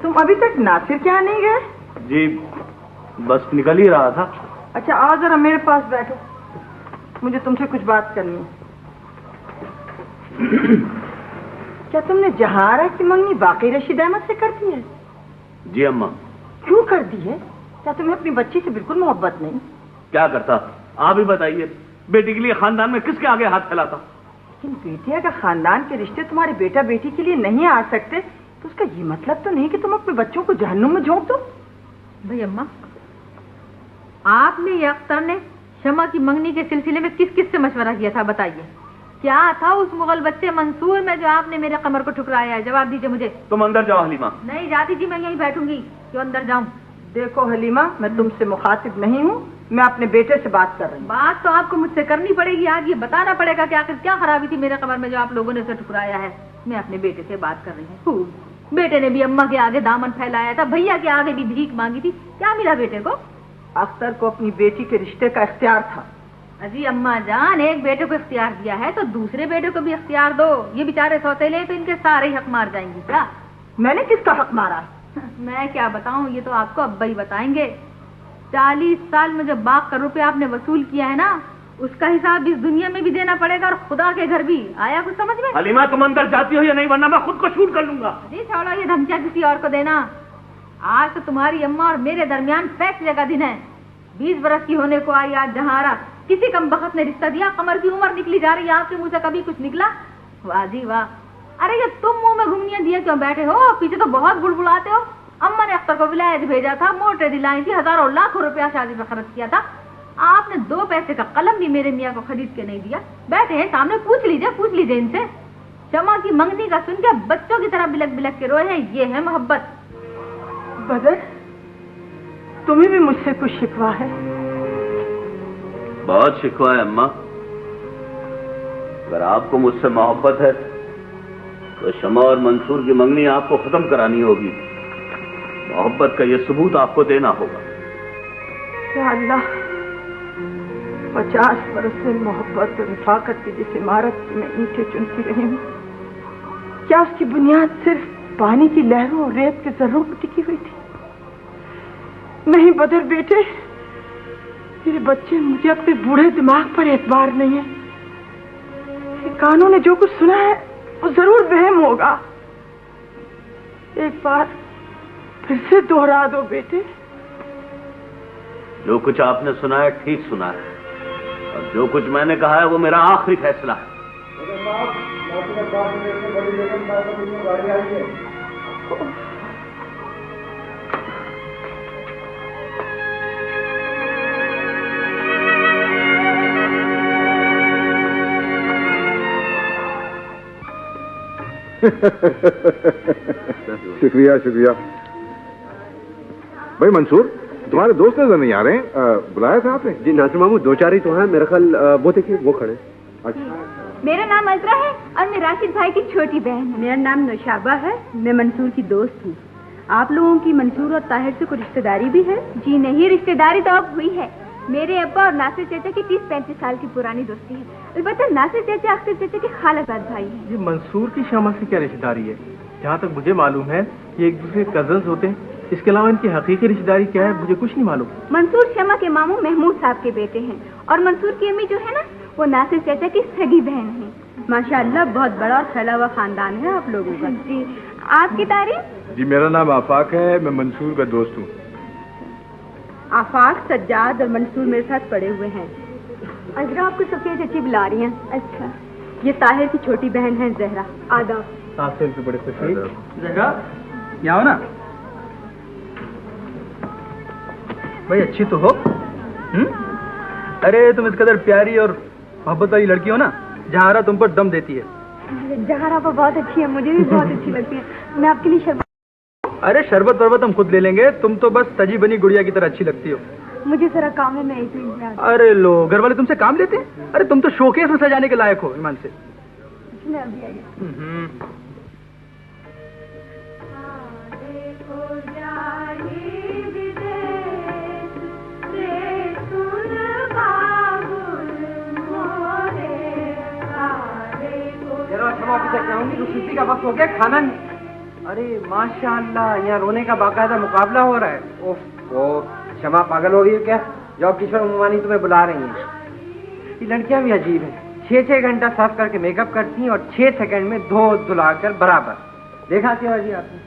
तुम अभी तक नासिर के यहाँ नहीं गए? जी बस निकल ही रहा था। अच्छा आओ जरा मेरे पास बैठो, मुझे तुमसे कुछ बात करनी है। क्या तुमने जहारा की मंगनी बाकी रशीद अहमद से कर दी है? जी अम्मा। क्यों कर दी है? क्या तुम्हें अपनी बच्ची से बिल्कुल मोहब्बत नहीं? क्या करता आप ही बताइए। बेटी के लिए खानदान में किसके आगे हाथ फैलाता। लेकिन बेटी अगर खानदान के रिश्ते तुम्हारे बेटा बेटी के लिए नहीं आ सकते तो उसका ये मतलब तो नहीं कि तुम अपने बच्चों को जहन्नुम में झोंक दो। भाई अम्मा, आपने या अख्तर ने शमा की मंगनी के सिलसिले में किस किस से मशवरा किया था बताइए। क्या था उस मुगल बच्चे मंसूर में जो आपने मेरे कमर को ठुकराया है? जवाब दीजिए मुझे। तुम अंदर जाओ हलीमा। नहीं जाती जी, मैं यहीं बैठूंगी। क्यों अंदर जाऊं? देखो हलीमा, मैं तुमसे मुखातिब नहीं हूँ, मैं अपने बेटे से बात कर रही हूँ। बात तो आपको मुझसे करनी पड़ेगी आज, ये बताना पड़ेगा कि आखिर क्या खराबी थी मेरे कमर में जो आप लोगों ने उसे ठुकराया है। मैं अपने बेटे से बात कर रही हूँ। बेटे ने भी अम्मा के आगे दामन फैलाया था, भैया के आगे भी भीख मांगी थी। क्या मिला बेटे को? अख्तर को अपनी बेटी के रिश्ते का इख्तियार था। अजी अम्मा जान, एक बेटे को इख्तियार दिया है तो दूसरे बेटे को भी इख्तियार दो। ये बेचारे सौतेले तो इनके सारे ही हक मार जाएंगी क्या? मैंने किसका हक मारा? मैं क्या बताऊं, ये तो आपको अब्बा ही बताएंगे। 40 साल में जो $1 करोड़ रुपया आपने वसूल किया है ना, उसका हिसाब इस दुनिया में भी देना पड़ेगा और खुदा के घर भी। आया कुछ समझ में? हलीमा, तुम अंदर जाती हो या नहीं, वरना मैं खुद को शूट कर लूंगा। जी छोड़ो ये धमकियां किसी और को देना। आज तो तुम्हारी अम्मा और मेरे दरमियान फैसले का दिन है। 20 बरस की होने को आई आज जहारा, किसी कम बखत ने रिश्ता दिया। कमर की उम्र निकली जा रही है, आपके मुंह से कभी कुछ निकला? वाह जी वाह। अरे ये तुम मुंह में घुमनियां दिए क्यों बैठे हो? पीछे तो बहुत बुड़बुड़ाते हो। अम्मा ने अख्तर को विलायत भेजा था, मोटे दिलाई थी, हजारों लाखों रुपया शादी में खर्च किया था। आपने 2 पैसे का कलम भी मेरे मियाँ को खरीद के नहीं दिया। बैठे हैं सामने, पूछ लीजिए इनसे। शमा की मंगनी का सुन के बच्चों की तरह बिलक बिलक के रोए हैं। ये है मोहब्बत। बदर, तुम्हें भी मुझसे कुछ शिकवा है? बहुत शिकवा है अम्मा। अगर आपको मुझसे मोहब्बत है तो शमा और मंसूर की मंगनी आपको खत्म करानी होगी। मोहब्बत का यह सबूत आपको देना होगा। या अल्लाह, 50 बरस से मोहब्बत और रिफाकत की जिस इमारत की मैं ईंटें चुनती रही हूँ, क्या उसकी बुनियाद सिर्फ पानी की लहरों और रेत के जर्रों पर टिकी हुई थी? नहीं बदर बेटे, मेरे बच्चे, मुझे अपने बूढ़े दिमाग पर एतबार नहीं है। ये कानों ने जो कुछ सुना है वो जरूर वहम होगा। एक बार फिर से दोहरा दो बेटे। जो कुछ आपने सुना है ठीक सुना है, और जो कुछ मैंने कहा है वो मेरा आखिरी फैसला है। शुक्रिया शुक्रिया। भाई मंसूर, तुम्हारे दोस्त नजर नहीं आ रहे हैं, बुलाया था आपने? जी नासिर मामू, 2-4 ही तो हैं मेरे ख्याल। वो देखिए वो खड़े। अच्छा, मेरा नाम अजरा है और मैं राशिद भाई की छोटी बहन हूँ। मेरा नाम नौशाबा है, मैं मंसूर की दोस्त हूँ। आप लोगों की मंसूर और ताहिर से कोई रिश्तेदारी भी है? जी नहीं, रिश्तेदारी तो अब हुई है। मेरे अब्बा और नासिर चाचा की 30-35 साल की पुरानी दोस्ती है। अलबत्ता नासिर चाचा अख्तर चाचा के खालाजाद भाई हैं। ये मंसूर की शमा से क्या रिश्तेदारी है? जहाँ तक मुझे मालूम है ये एक दूसरे के कजन्स होते हैं। इसके अलावा इनकी हकीकी रिश्तेदारी क्या है मुझे कुछ नहीं मालूम। मंसूर शमा के मामू महमूद साहब के बेटे हैं और मंसूर की अम्मी जो है ना, वो नासिर चाचा की सगी बहन है। माशाअल्लाह, बहुत बड़ा और फैला हुआ खानदान है आप लोगों का। जी, आपकी तारीफ? जी मेरा नाम आफाक है, मैं मंसूर का दोस्त हूँ। आफाक, सज्जाद और मंसूर मेरे साथ पड़े हुए हैं। अजरा आपको सफिया चाची बुला रही हैं। अच्छा, ये ताहिर की छोटी बहन है जहरा। आदाब। 7 साल के बड़े खुशी। जहरा, यहाँ हो ना भाई, अच्छी तो हो। अरे तुम इस कदर प्यारी और मोहब्बत वाली लड़की हो ना, जहारा तुम पर दम देती है। जहारा तो बहुत अच्छी है, मुझे भी बहुत अच्छी लगती है। मैं आपके लिए शरबत। अरे शरबत वरबत हम खुद ले लेंगे, तुम तो बस सजी बनी गुड़िया की तरह अच्छी लगती हो। मुझे जरा काम है, मैं एक मिनट। अरे लो, घर वाले तुमसे काम लेते हैं? अरे तुम तो शोकेस में सजाने के लायक हो ईमान से। मैं अभी आई। छुट्टी का वक्त हो गया, खाना। अरे माशाअल्लाह, यहाँ रोने का बाकायदा मुकाबला हो रहा है। ओह, क्षमा पागल हो रही है क्या? जो किशोर मुमानी तुम्हें बुला रही हैं। ये लड़कियां भी अजीब हैं, 6-6 घंटा साफ करके मेकअप करती हैं और 6 सेकंड में धो धुलाकर बराबर। देखा क्या जी आपने?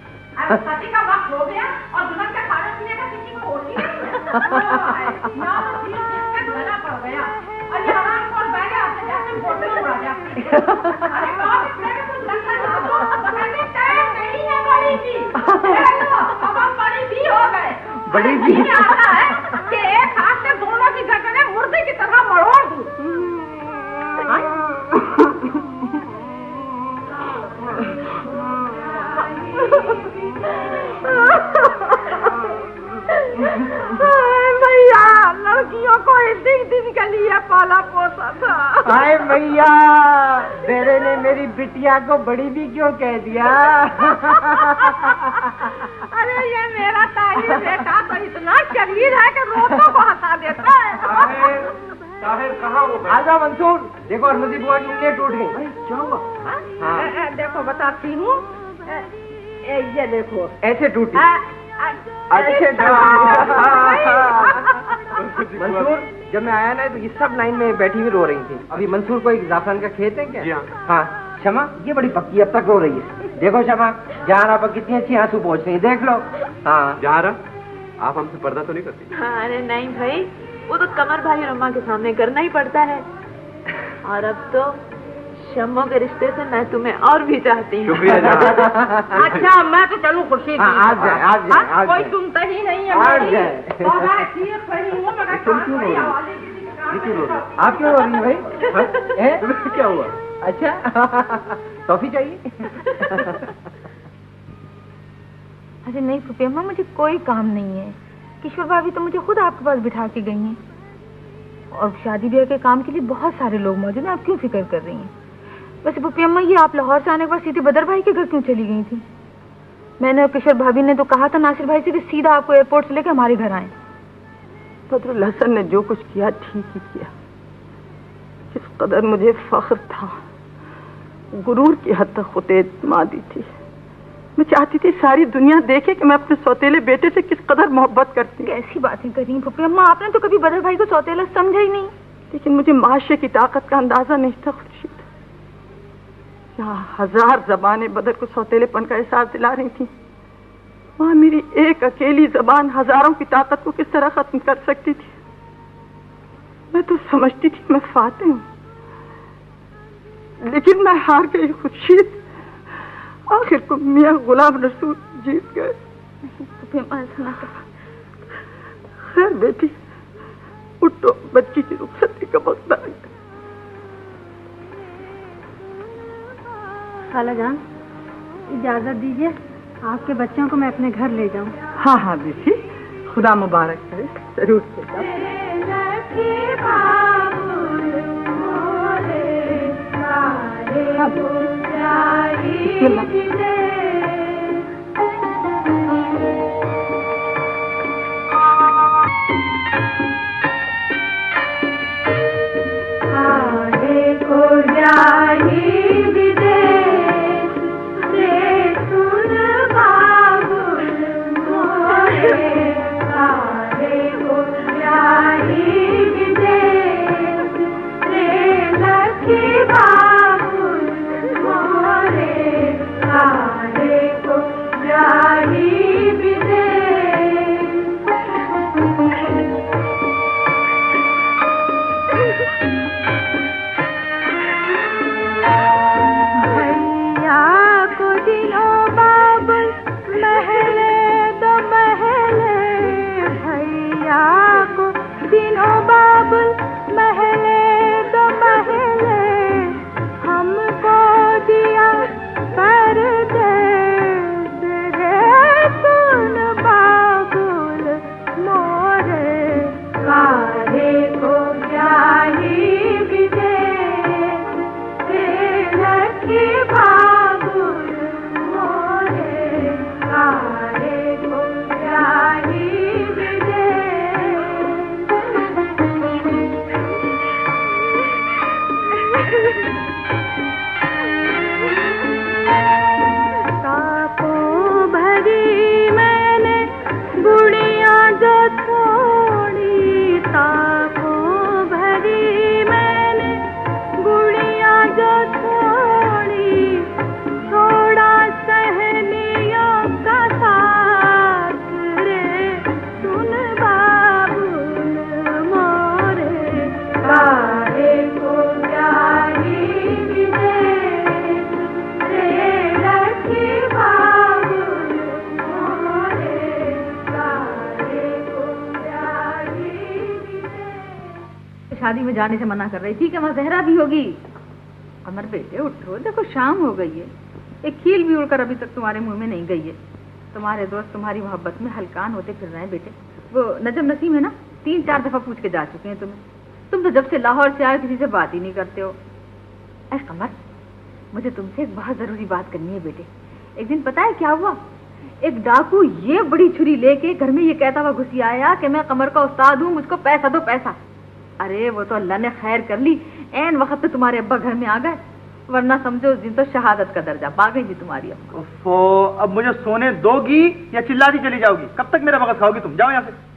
शादी का वक्त हो गया और दुल्हन का खाने पीने का किसी को होती है। गला पड़ गया और ये हमारे को बैठे आपसे जाके फोटो उड़ा गया। अरे बाप, इसमें भी कुछ लगता है तो कहते टाइम नहीं है बड़ी जी। अब हम बड़ी भी हो गए। बड़ी जी आता है कि एक हाथ से दोनों की गर्दनें मुर्दे की तरह मरोड़ दूं। होता था। हाय भैया, तेरे ने मेरी बिटिया को बड़ी भी क्यों कह दिया? अरे ये मेरा ताई बेटा तो इतना शरीर है कि रोतों को हंसा देता है। ताहिर कहाँ वो? आजा मंसूर, देखो हरमती बुआ की उंगलियां टूट गई। क्या हुआ? हाँ। देखो बताती हूँ, ये देखो ऐसे टूटी। अच्छे मंसूर, जब मैं आया ना तो ये सब लाइन में बैठी हुई रो रही थी। अभी मंसूर को एक जाफरान का खेत है क्या? हाँ शमा, ये बड़ी पक्की अब तक रो रही है। देखो शमा, जहां पर कितनी अच्छी आंसू पहुंच रही है, देख लो। हाँ जहां आप हमसे पर्दा तो नहीं करती? हाँ, अरे नहीं भाई, वो तो कमर भाई रमा के सामने करना ही पड़ता है। और अब तो शम्मो के रिश्ते से मैं तुम्हें और भी चाहती हूँ। अच्छा मैं तो चलूँ खुर्शीद। आज जाए कोई सुनता ही नहीं है। आज जाए। तुम क्यों रो रही हो? आप क्यों रो रही है भाई? क्या हुआ? अच्छा टॉफी चाहिए? अरे नहीं फूफी अम्मा, मुझे कोई काम नहीं है। किशोर भाभी तो मुझे खुद आपके पास बिठा के गई हैं। और शादी ब्याह के काम के लिए बहुत सारे लोग मौजूद हैं, आप क्यों फिक्र कर रही हैं? वैसे फूफी अम्मा, ये आप लाहौर से आने के बाद सीधे बदर भाई के घर क्यों चली गई थी? मैंने और किशोर भाभी ने तो कहा था नासिर भाई से कि सीधा आपको एयरपोर्ट से लेकर हमारे घर आए। बदरुल हसन ने जो कुछ किया ठीक ही किया। जिस कदर मुझे फख्र था, गुरूर की हद तक खुद एतमादी थी। मैं चाहती थी सारी दुनिया देखे कि मैं अपने सौतेले बेटे से किस कदर मोहब्बत करती। कैसी बातें कर रही हैं फूफी अम्मा, आपने तो कभी बदर भाई को सौतेला समझा ही नहीं। लेकिन मुझे माशरे की ताकत का अंदाजा नहीं था खुर्शीद। यहाँ 1000 ज़बानें बदर को सौतेलेपन का एहसास दिला रही थी, वहाँ मेरी एक अकेली ज़बान हजारों की ताकत को किस तरह खत्म कर सकती थी। मैं तो समझती थी मैं फाते हूँ, लेकिन मैं हार गई खुर्शीद। आखिर को मियाँ गुलाम रसूल जीत गए। खैर बेटी, उठो, बच्ची की रुखसती का वक्त आ गया। खाला जान, इजाजत दीजिए, आपके बच्चों को मैं अपने घर ले जाऊं। हाँ हाँ बेटी, खुदा मुबारक करे, जरूर से शादी में जाने से मना कर रही थी कि वहाँ जहरा भी होगी। अमर बेटे उठो, देखो शाम हो गई है। एक खील भी उड़कर अभी तक तुम्हारे मुंह में नहीं गई है। तुम्हारे दोस्त तुम्हारी मोहब्बत में हलकान होते फिर रहे हैं बेटे। वो नजम नसीम है ना, 3-4 दफा पूछ के जा चुके हैं तुम्हें। तुम तो जब से लाहौर से आए किसी से बात ही नहीं करते हो। अरे कमर, मुझे तुमसे एक बहुत जरूरी बात करनी है बेटे। एक दिन पता है क्या हुआ, एक डाकू ये बड़ी छुरी लेके घर में ये कहता हुआ घुसी आया कि मैं कमर का उस्ताद हूँ, मुझको पैसा दो पैसा। अरे वो तो अल्लाह ने खैर कर ली, ऐन वक्त पे तुम्हारे अब्बा घर में आ गए, वरना समझो उस दिन तो शहादत का दर्जा पा गई थी तुम्हारी अम्मा। ओफो, अब मुझे सोने दोगी या चिल्लाती चली जाओगी? कब तक मेरा मगज खाओगी तुम? जाओ यहाँ से।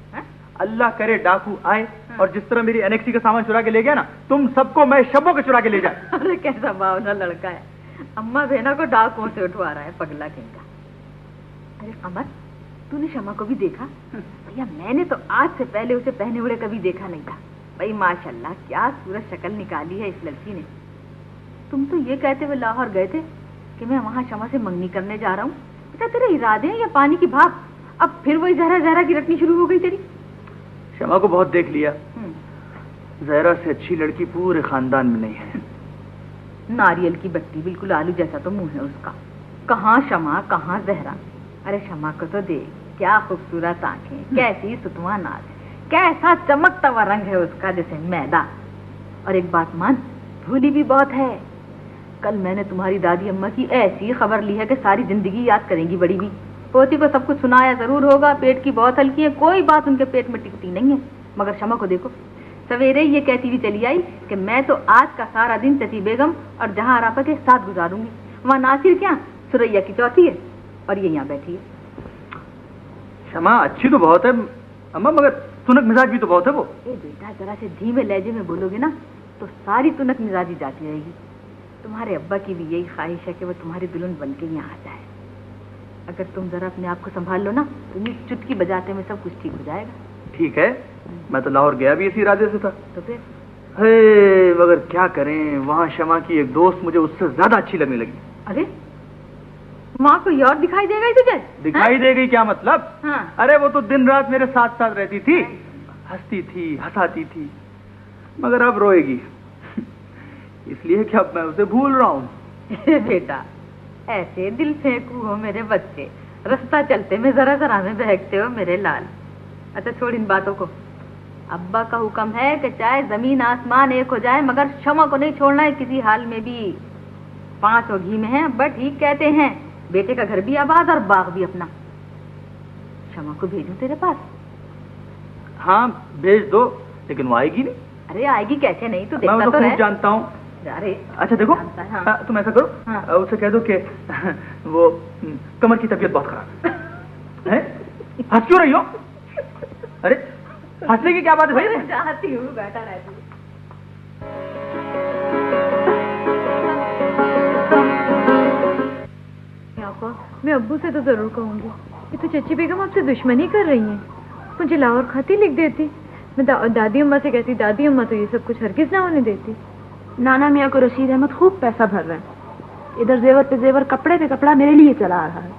अल्लाह करे डाकू आए और जिस तरह मेरी एनेक्सी का सामान चुरा के ले गया ना, तुम सबको मैं शबों के चुरा के ले जाए। अरे कैसा बावला लड़का है, अम्मा बहना को डाकुओं से उठवा रहा है, पगला कहेगा। अरे कमर, तूने शमा को भी देखा? भैया मैंने तो आज से पहले उसे पहने हुए कभी देखा नहीं था। भाई माशाल्लाह क्या सूरत शक्ल निकाली है इस लड़की ने। तुम तो ये कहते हुए लाहौर गए थे कि मैं वहाँ शमा से मंगनी करने जा रहा हूँ। बेटा तेरे इरादे हैं या पानी की भाप? अब फिर वही जहरा जहरा गिरटनी शुरू हो गई तेरी। शमा को बहुत देख लिया, जहरा से अच्छी लड़की पूरे खानदान में नहीं है। नारियल की बत्ती, बिल्कुल आलू जैसा तो मुंह है उसका। कहाँ शमा कहाँ जहरा। अरे शमा को तो देख, क्या खूबसूरत आंखें, कैसी सुतवा नाक, कैसा चमकता हुआ रंग है उसका जैसे मैदा। और एक बात मान, भूली भी बहुत है। कल मैंने तुम्हारी दादी अम्मा की ऐसी खबर ली है कि सारी जिंदगी याद करेंगी। बड़ी भी पोती को सब कुछ सुनाया जरूर होगा, पेट की बहुत हल्की है, कोई बात उनके पेट में टिकती नहीं है। मगर शमा को देखो, सवेरे ये कहती हुई चली आई कि मैं तो आज का सारा दिन चची बेगम और जहां आराफा के साथ गुजारूंगी। वहाँ नासिर क्या, सुरैया की चौथी है और ये यहाँ बैठी है। शमा अच्छी तो बहुत है अम्मा, मगर तुनक मिजाज भी तो बहुत है वो। ए बेटा, जरा से धीमे लहजे में बोलोगे ना तो सारी तुनक मिजाजी जाती रहेगी। तुम्हारे अब्बा की भी यही ख्वाहिश है कि वो तुम्हारी दुल्हन बन के यहाँ आ जाए। अगर तुम जरा अपने आप को संभाल लो ना तो ये चुटकी बजाते में सब कुछ ठीक हो जाएगा। ठीक है, मैं तो लाहौर गया भी इसी इरादे से था। तो फिर मगर क्या करें, वहाँ शमा की एक दोस्त मुझे उससे ज्यादा अच्छी लगने लगी। अरे वहाँ कोई और दिखाई देगा तुझे? दिखाई दे गई क्या मतलब? हाँ। अरे वो तो दिन रात मेरे साथ साथ रहती थी, हंसती थी, हंसाती थी, मगर अब रोएगी इसलिए कि अब मैं उसे भूल रहा हूँ। बेटा ऐसे दिल फेंकू हो मेरे बच्चे, रास्ता चलते में जरा जरा में बहकते हो मेरे लाल। अच्छा छोड़ इन बातों को। अब्बा का हुक्म है कि चाहे जमीन आसमान एक हो जाए मगर शमा को नहीं छोड़ना है किसी हाल में भी। 5 और घी में है, बट ठीक कहते हैं, बेटे का घर भी आबाद और बाग भी अपना। शमा को भेजूं तेरे पास? हाँ भेज दो, लेकिन वो आएगी नहीं। अरे आएगी कैसे नहीं, तू देखता मैं तो खूब जानता हूँ। अरे अच्छा देखो, हाँ। तुम ऐसा करो, हाँ। उसे कह दो कि वो कमर की तबीयत बहुत खराब है। हंस क्यों रही हो? अरे हंसने की क्या बात है भाई? चाहती हूँ, बैठा रहती हूँ। मैं अब्बू से तो जरूर कहूंगी। ये तो चची बेगम आपसे दुश्मनी कर रही हैं। मुझे लाहौर खाती लिख देती, मैं दादी अम्मा से कहती, दादी अम्मा तो ये सब कुछ हरगिज ना होने देती। नाना मियाँ को रशीद अहमद खूब पैसा भर रहे हैं। इधर जेवर पे जेवर, कपड़े पे कपड़ा मेरे लिए चला आ रहा है।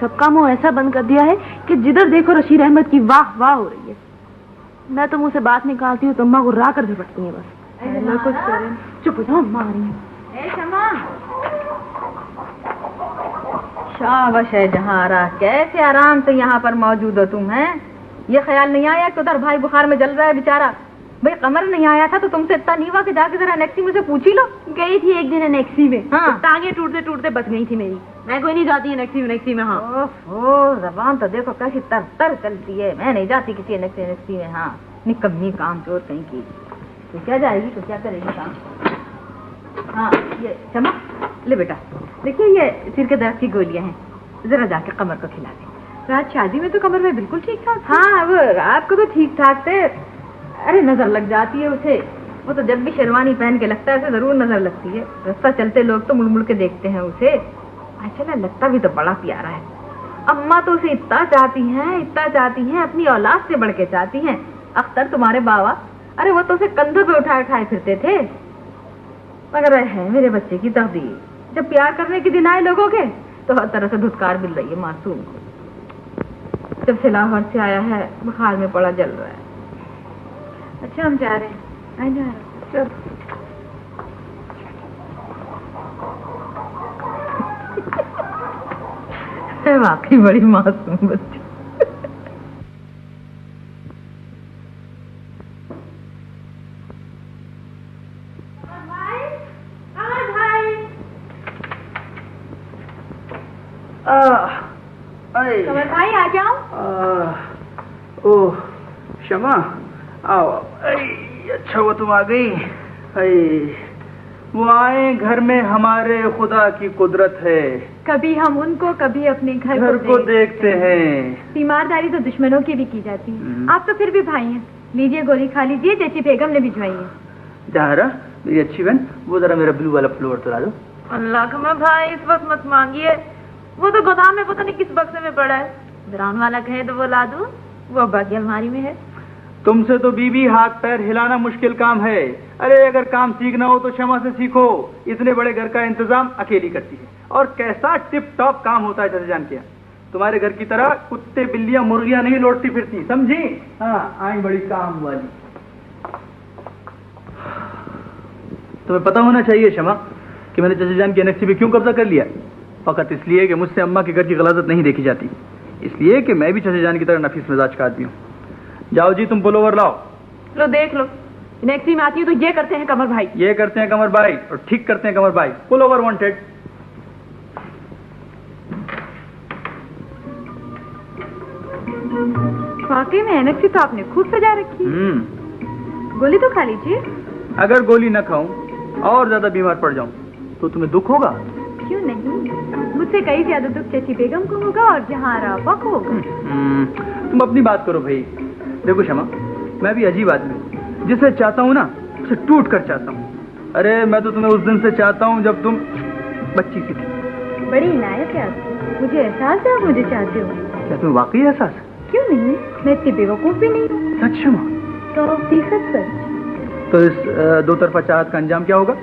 सबका मुंह ऐसा बंद कर दिया है कि जिधर देखो रशीद अहमद की वाह वाह हो रही है। मैं तो मुंह से बात निकालती हूँ तो अम्मा को रा कर झपटती है बस। अल्लाह कुछ करें। चुप हो जाओ, अम्मा आ रही है। शाबाश है जहारा, कैसे आराम से यहाँ पर मौजूद हो तुम हैं। ये ख्याल नहीं आया कि उधर भाई बुखार में जल रहा है बेचारा। भाई कमर नहीं आया था तो तुमसे इतना नहीं हुआ कि जाके जरा एनेक्सी में से पूछ ही लो। गई थी एक दिन एनेक्सी में, हाँ। तो टांगे टूटते टूटते बच गई थी मेरी। मैं कोई नहीं जाती एनेक्सी में। हाँ ओहो, जबान तो देखो कैसी तर तर चलती है। मैं नहीं जाती किसी एनेक्सी में। हाँ निकम्मी काम चोर कहीं की। तो क्या जाएगी तो क्या करेगी काम। हाँ ये चमक ले बेटा, देखिए ये सिर के दर्द की गोलियां हैं, जरा जाके कमर को खिला दे। रात शादी में तो कमर में बिल्कुल ठीक ठाक। हाँ वो रात को तो ठीक ठाक थे। अरे नजर लग जाती है उसे, वो तो जब भी शेरवानी पहन के लगता है उसे जरूर नजर लगती है। रास्ता चलते लोग तो मुड़ मुड़ के देखते हैं उसे। अच्छा लगता भी तो बड़ा प्यारा है। अम्मा तो उसे इतना चाहती हैं, अपनी औलाद से बढ़ के चाहती हैं। अख्तर तुम्हारे बाबा, अरे वो तो उसे कंधों पे उठाए फिरते थे। मगर है मेरे बच्चे की तकदीर, जब प्यार करने के दिन आए लोगों के तो हर तरह से धुतकार मिल रही है मासूम को। जब से लाहौर से आया है बुखार में पड़ा जल रहा है। अच्छा हम जा रहे हैं। आ जा चल। वाकई बड़ी मासूम बच्ची। कमर भाई आ जाओ। ओह शमा आओ। अच्छा वो तुम आ गई। वो आए घर में, हमारे खुदा की कुदरत है। कभी हम उनको, कभी अपने घर को देखते हैं। तीमारदारी तो दुश्मनों की भी की जाती है। आप तो फिर भी भाई हैं। लीजिए गोली खा लीजिए, जैसी बेगम ने भिजवाई है। जहारा मेरी अच्छी बहन, वो जरा मेरा ब्लू वाला फ्लोर तो ला दो। अल्लाह कमर भाई इस वक्त मत मांगिए, वो तो गोदाम में पता नहीं किस बक्से में पड़ा है। ब्राउन वाला कहे तो वो ला दूं, वो अब्बा की अलमारी में है। तुमसे तो बीबी हाथ पैर हिलाना मुश्किल काम है। अरे अगर काम सीखना हो तो क्षमा से सीखो। इतने बड़े घर का इंतजाम अकेली करती है, और कैसा टिप टॉप काम होता है जैसे जान के। तुम्हारे घर की तरह कुत्ते बिल्लियां मुर्गियां नहीं लौटती फिरती, समझी? हाँ, आई बड़ी काम वाली। तुम्हें पता होना चाहिए क्षमा कि मैंने चचा जान की एनेक्सी पे क्यों कब्जा कर लिया। फकत इसलिए कि मुझसे अम्मा के घर की गलाजत नहीं देखी जाती, इसलिए कि मैं भी चचा जान की तरह नफीस मिजाज का आदमी हूँ। जाओ जी, तुम पुलोवर लाओ। लो देख लो, नेक्सी में आती है तो ये करते हैं कमर भाई। ये करते हैं कमर भाई, और ठीक करते हैं कमर भाई। Pullover wanted. वाकई में एनेक्सी तो आपने खूब सजा रखी। गोली तो खा लीजिए। अगर गोली न खाऊं और ज्यादा बीमार पड़ जाऊं तो तुम्हें दुख होगा? क्यों नहीं, मुझसे कई ज्यादा दुख चची बेगम को होगा और जहाँ रापा को होगा। तुम अपनी बात करो भाई। देखो क्षमा, मैं भी अजीब आदमी हूँ, जिसे चाहता हूँ ना उसे टूट कर चाहता हूँ। अरे मैं तो तुम्हें उस दिन से चाहता हूँ जब तुम बच्ची सी थी। बड़ी इनायत है आपकी, मुझे एहसास है आप मुझे चाहते हो। क्या तुम्हें वाकई एहसास? क्यों नहीं, मैं इतनी बेवकूफ भी नहीं हूँ। सच क्षमा? 100% सच। तो इस दो तरफा चाहत का अंजाम क्या होगा?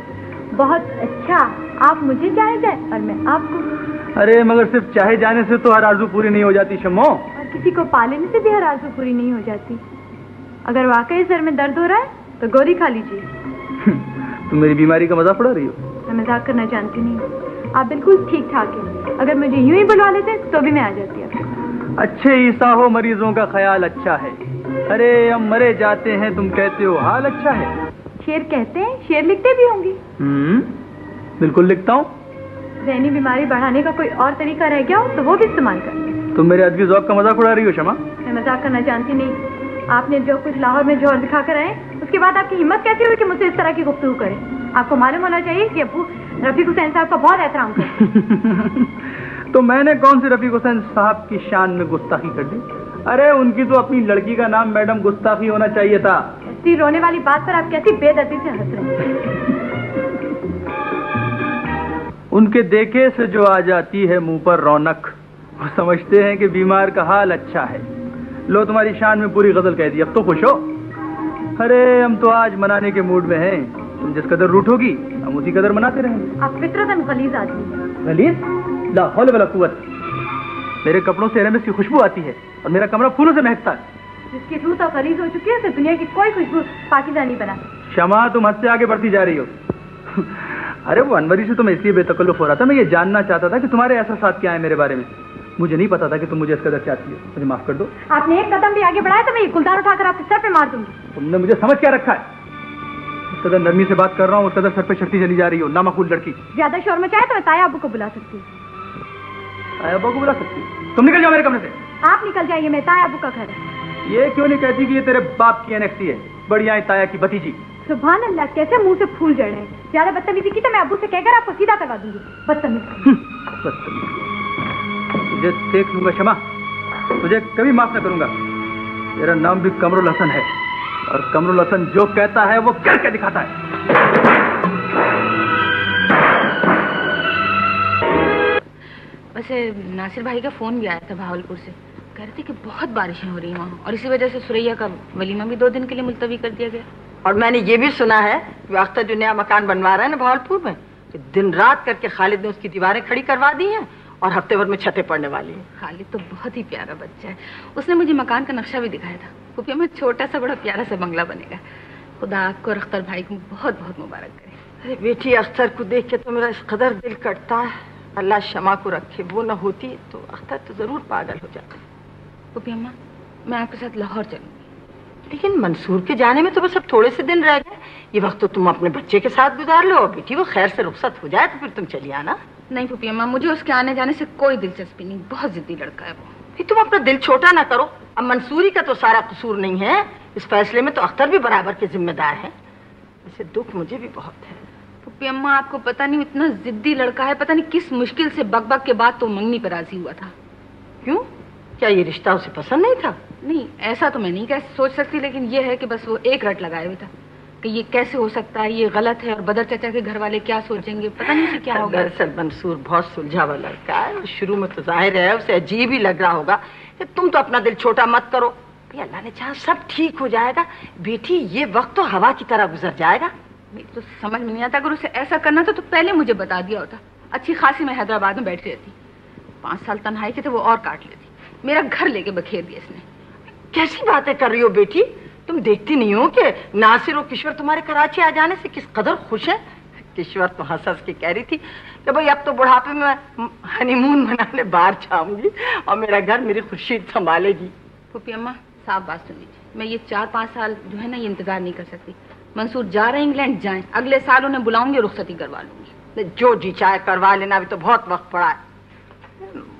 बहुत अच्छा, आप मुझे चाहे जाए और मैं आपको। अरे मगर सिर्फ चाहे जाने से तो हर आरज़ू पूरी नहीं हो जाती शम्मो। और किसी को पालेने से भी हर आरज़ू पूरी नहीं हो जाती। अगर वाकई सर में दर्द हो रहा है तो गोली खा लीजिए। तुम मेरी बीमारी का मजाक उड़ा रही हो? मैं मजाक करना जानती नहीं, आप बिल्कुल ठीक ठाक हैं। अगर मुझे यूं ही बुलवा लेते तो भी मैं आ जाती। अच्छे ईसा हो, मरीजों का ख्याल अच्छा है। अरे हम मरे जाते हैं, तुम कहते हो हाल अच्छा है। शेर कहते हैं, शेर लिखते भी होंगे। बिल्कुल लिखता हूँ। ज़हनी बीमारी बढ़ाने का कोई और तरीका रह गया हो तो वो भी इस्तेमाल कर। तुम मेरे अदबी ज़ौक़ का मजाक उड़ा रही हो शमा? मैं मजाक करना जानती नहीं। आपने जो कुछ लाहौर में जोर दिखा कर आए, उसके बाद आपकी हिम्मत कैसी हुई कि मुझसे इस तरह की गुफ्तगू करें? आपको मालूम होना चाहिए कि अब्बू रफीक हुसैन साहब का बहुत एहतराम करते। तो मैंने कौन सी रफीक हुसैन साहब की शान में गुस्ताखी कर दी? अरे उनकी तो अपनी लड़की का नाम मैडम गुस्ताखी होना चाहिए था। इतनी रोने वाली बात पर आप कैसी बेदर्दी से हंस रहे हैं? उनके देखे से जो आ जाती है मुंह पर रौनक, वो समझते हैं कि बीमार का हाल अच्छा है। लो तुम्हारी शान में पूरी गजल कह दी, अब तो खुश हो। अरे हम तो आज मनाने के मूड में हैं। तुम जिस कदर रूठोगी हम उसी कदर मनाते रहेंगे। आप फितरतन गलीज आदमी हैं। गलीज? ला हौल वला कुव्वत। मेरे कपड़ों से एरमेस की खुशबू आती है और मेरा कमरा फूलों से महकता है। जिसकी रूह तो गलीज हो चुकी है, उसे दुनिया की कोई खुशबू पाकीज़ा नहीं बना। शमा, तुम हद से आगे बढ़ती जा रही हो। अरे वो अनवरी से तो मैं इसलिए बेतकल्लुफ हो रहा था, मैं ये जानना चाहता था कि तुम्हारे एहसास क्या है मेरे बारे में। मुझे नहीं पता था कि तुम मुझे इस कदर चाहती हो। मुझे माफ कर दो। आपने एक कदम भी आगे बढ़ाया तो मैं ये गुलदार उठाकर आपके सर पे मार दूंगी। तुमने मुझे समझ क्या रखा है? उस कदर नरमी से बात कर रहा हूँ, उस कदर सर पे चढ़ती चली जा रही हो, नामाकूल लड़की। ज्यादा शोर मचाए तो मैं ताया अब्बू को बुला सकती हूँ। ताया अब्बू को बुला सकती हूँ? तुम निकल जाओ मेरे कमरे से। आप निकल जाइए, मैं ताया अब्बू का घर है। ये क्यों नहीं कहती कि ये तेरे बाप की एनेक्सी है, बढ़िया है ताया की भतीजी? सुभान अल्लाह, कैसे मुंह से फूल जड़ रहे हैं। ज्यादा बदतमीजी की तो मैं अब्बू से कहकर आपको सीधा करवा दूंगी। बदतमीज। तुझे देख लूंगा शमा, तुझे कभी माफ न करूंगा। तेरा नाम भी कमरुल हसन है, और कमरुल हसन जो कहता है वो करके दिखाता है। वैसे नासिर भाई का फोन भी आया था भावलपुर से, कह रहे थे कि बहुत बारिशें हो रही हैं वहाँ, और इसी वजह से सुरैया का वलीमा भी 2 दिन के लिए मुलतवी कर दिया गया। और मैंने ये भी सुना है कि अख्तर जो नया मकान बनवा रहा है ना भावलपुर में, तो दिन रात करके खालिद ने उसकी दीवारें खड़ी करवा दी हैं और हफ्ते भर में छतें पड़ने वाली हैं। खालिद तो बहुत ही प्यारा बच्चा है, उसने मुझे मकान का नक्शा भी दिखाया था। खुफिया में छोटा सा बड़ा प्यारा सा बंगला बनेगा। खुदा आपको और अख्तर भाई को बहुत बहुत मुबारक करे। अरे बेटी, अख्तर को देख के तो मेरा इस कदर दिल कटता है। अल्लाह शमा को रखे, वो न होती तो अख्तर तो जरूर पागल हो जाता। खुफिया अम्मा, मैं आपके साथ लाहौर चलूंगी। लेकिन मंसूर के जाने में तो बस अब थोड़े से दिन रह गए। ये वक्त तो तुम अपने बच्चे के साथ गुजार लो बेटी, वो खैर से रुखसत हो जाए तो फिर तुम चली आना। नहीं फूफी अम्मा, मुझे उसके आने जाने से कोई दिलचस्पी नहीं। बहुत जिद्दी लड़का है वो। फिर तुम अपना दिल छोटा ना करो। अब मंसूरी का तो सारा कसूर नहीं है, इस फैसले में तो अख्तर भी बराबर के जिम्मेदार है। इसे दुख मुझे भी बहुत है। फूफी अम्मा, आपको पता नहीं इतना जिद्दी लड़का है, पता नहीं किस मुश्किल से बक के बाद तो मंगनी पर राजी हुआ था। क्यों? क्या ये रिश्ता उसे पसंद नहीं था? नहीं, ऐसा तो मैं नहीं कह सोच सकती, लेकिन ये है कि बस वो एक रट लगाए हुए था कि ये कैसे हो सकता है, ये गलत है, और बदर चाचा के घर वाले क्या सोचेंगे, पता नहीं उसे क्या होगा। दरअसल मंसूर बहुत सुलझा हुआ लड़का है। शुरू में तो जाहिर है उसे अजीब ही लग रहा होगा कि तुम तो अपना दिल छोटा मत करो, अल्लाह ने चाहा सब ठीक हो जाएगा। बेटी, ये वक्त तो हवा की तरह गुजर जाएगा। मेरी तो समझ में नहीं आता, अगर उसे ऐसा करना था तो पहले मुझे बता दिया होता। अच्छी खासी मैं हैदराबाद में बैठी रहती, 5 साल तन्हाई के थे वो और काट लेती। मेरा घर लेके बखेर दिया इसने। कैसी बातें कर रही हो बेटी? तुम देखती नहीं हो कि नासिर और किश्वर तुम्हारे कराची आ जाने से किस कदर खुश है? किश्वर तो हंस हंस के कह रही थी कि भाई अब तो बुढ़ापे में मैं हनीमून मनाने बाहर जाऊंगी और मेरा घर मेरी खुर्शीद संभालेगी। फूफी अम्मा, साफ बात सुन लीजिए, मैं ये 4-5 साल जो है ना ये इंतजार नहीं कर सकती। मंसूर जा रहे इंग्लैंड, जाएं, अगले साल उन्हें बुलाऊंगी, रुखसती करवा लूंगी। जो जी चाहे करवा लेना, अभी तो बहुत वक्त पड़ा है।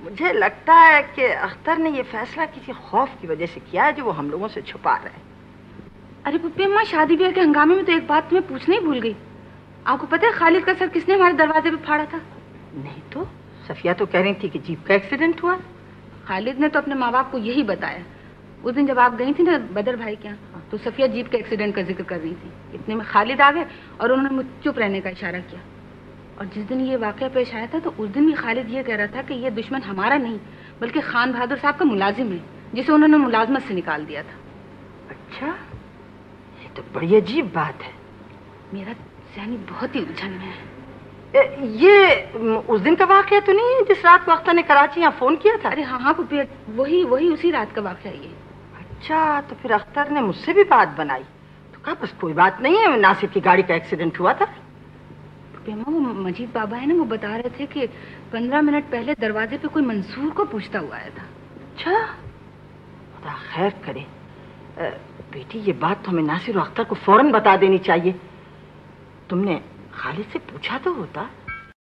मुझे लगता है कि अख्तर ने ये फैसला किसी खौफ की वजह से किया है जो वो हम लोगों से छुपा रहे हैं। अरे पुप्पी अम्मा, शादी ब्याह के हंगामे में तो एक बात तुम्हें पूछना ही भूल गई। आपको पता है खालिद का सर किसने हमारे दरवाजे पे फाड़ा था? नहीं तो सफिया तो कह रही थी कि जीप का एक्सीडेंट हुआ। खालिद ने तो अपने माँ बाप को यही बताया। उस दिन जब आप गई थी ना बदर भाई के यहाँ, तो सफिया जीप के एक्सीडेंट का जिक्र कर रही थी। इतने में खालिद आ गए और उन्होंने मुझे चुप रहने का इशारा किया। और जिस दिन ये वाकया पेश आया था तो उस दिन भी खालिद ये कह रहा था कि ये दुश्मन हमारा नहीं बल्कि खान बहादुर साहब का मुलाजिम है, जिसे उन्होंने मुलाजमत से निकाल दिया था। अच्छा, ये तो बड़ी अजीब बात है। मेरा ज़हनी बहुत ही उलझन में है। ये उस दिन का वाकया तो नहीं है जिस रात को अख्तर ने कराची यहाँ फोन किया था? अरे हाँ हाँ पुप्पी, वही उसी रात का वाकया ये। अच्छा, तो फिर अख्तर ने मुझसे भी बात बनाई तो कहा बस कोई बात नहीं है, नासिर की गाड़ी का एक्सीडेंट हुआ था। वो मजीद बाबा है ना, वो बता रहे थे कि 15 मिनट पहले दरवाजे पे कोई मंसूर को पूछता हुआ आया था। अच्छा, खुदा खैर करे। बेटी, ये बात तो हमें नासिर और अख्तर को फौरन बता देनी चाहिए। तुमने खालिद से पूछा तो होता।